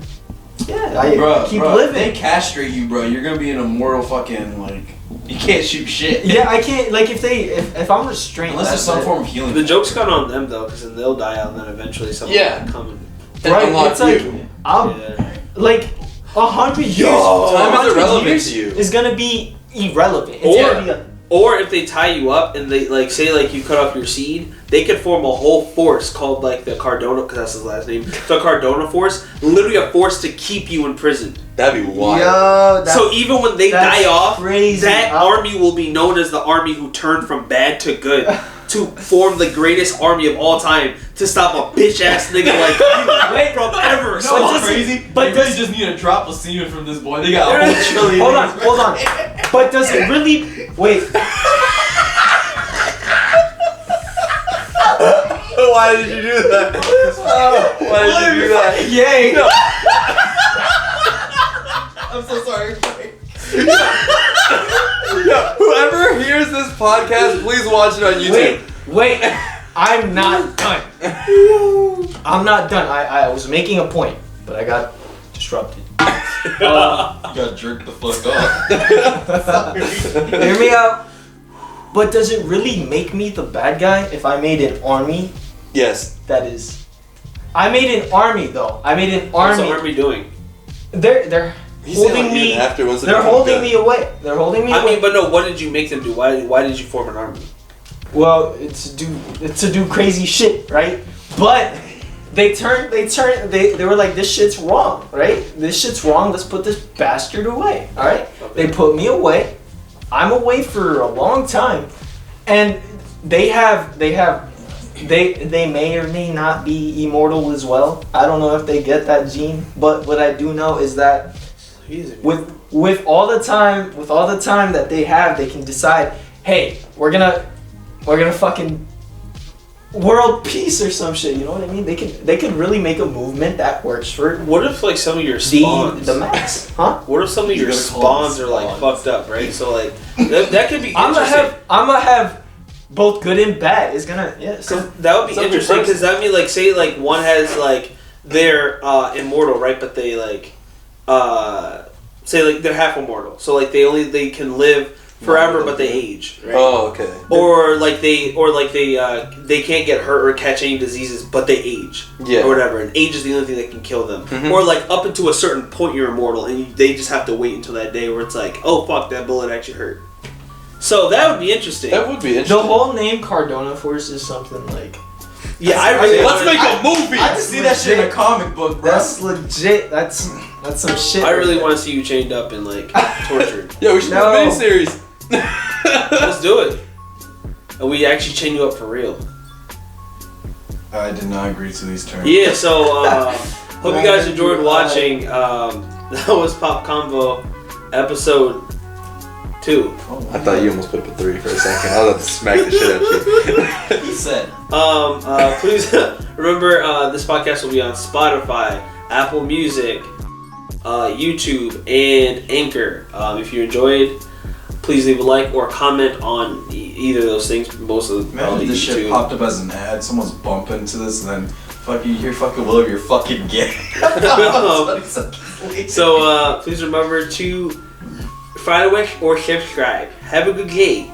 yeah, I keep If living. they castrate you, bro, you're gonna be an immortal fucking like. You can't shoot shit. Yeah, I can't. Like if I'm restrained, Unless there's that's some it. form of healing. The joke's gone on them though, because then they'll die out, and then eventually someone Yeah. will come and Right, unlock it's like you. I'm yeah. like 100 years. time is 100 irrelevant years to you. is gonna be irrelevant. It's Or- gonna be Or if they tie you up and they like say like you cut off your seed, they could form a whole force called like the Cardona, because that's his last name. The Cardona force, literally a force to keep you in prison. That'd be wild. Yo, So even when they that's die off, crazy. that army will be known as the army who turned from bad to good to form the greatest army of all time to stop a bitch ass nigga like you Wait, from ever. You know But what's does it- crazy? but They really does- just need a drop of semen from this boy. They got a whole trillion. Hold on. But does it really? Wait. Why did you do that? Why did you do that? Yay! I'm so sorry. Whoever hears this podcast, please watch it on YouTube. Wait. I'm not done. I'm not done. I was making a point, but I got disrupted. You got jerked the fuck off. Hear me out. But does it really make me the bad guy if I made an army Yes. that is? I made an army though. I made an What's the army. army doing? They're He's saying, holding like, me. even after once They're holding me away. They're holding me I away. mean, but no. What did you make them do? Why did you form an army? Well, it's to do crazy shit, right? But they were like, this shit's wrong, right? This shit's wrong. Let's put this bastard away. All right? They put me away. I'm away for a long time, and they may or may not be immortal as well. I don't know if they get that gene, but what I do know is that with all the time that they have, they can decide, hey, we're gonna fucking world peace or some shit. You know what I mean? They could really make a movement that works for What if like some of your spawns? the max, huh? What if some of your You're gonna call them spawns are like spawns. fucked up, right? So like that could be I'm interesting. gonna have both good and bad. It's gonna Cause that would be Some interesting person- because that mean like say like one has like they're immortal, right? But they like say like they're half immortal, so like they can live forever, but they age, right? Oh, okay. Or they can't get hurt or catch any diseases, but they age, Yeah. or whatever. And age is the only thing that can kill them. Mhm. Or like up until a certain point, you're immortal, and they just have to wait until that day where it's like, oh fuck, that bullet actually hurt. So that would be interesting. That would be the interesting. whole name Cardona Force is something like Yeah, I really. Let's make a movie. I just see that shit in a comic book, bro. that's legit. That's some shit. I really right want to see you chained up and like tortured. Yeah, we should do No. a miniseries. Let's do it. And we actually chain you up for real. I did not agree to these terms. Yeah. So hope you guys enjoyed watching. That was Pop Convo, episode 2. I thought you almost put up a 3 for a second. I was about to smack the shit out of you. He said. Please remember this podcast will be on Spotify, Apple Music, YouTube, and Anchor. If you enjoyed, please leave a like or comment on either of those things. Most of Imagine probably if this shit YouTube. popped up as an ad. Someone's bumping into this and then Fucking, you're fucking William, you're fucking gay. So please remember to find a wish or subscribe. Have a good day.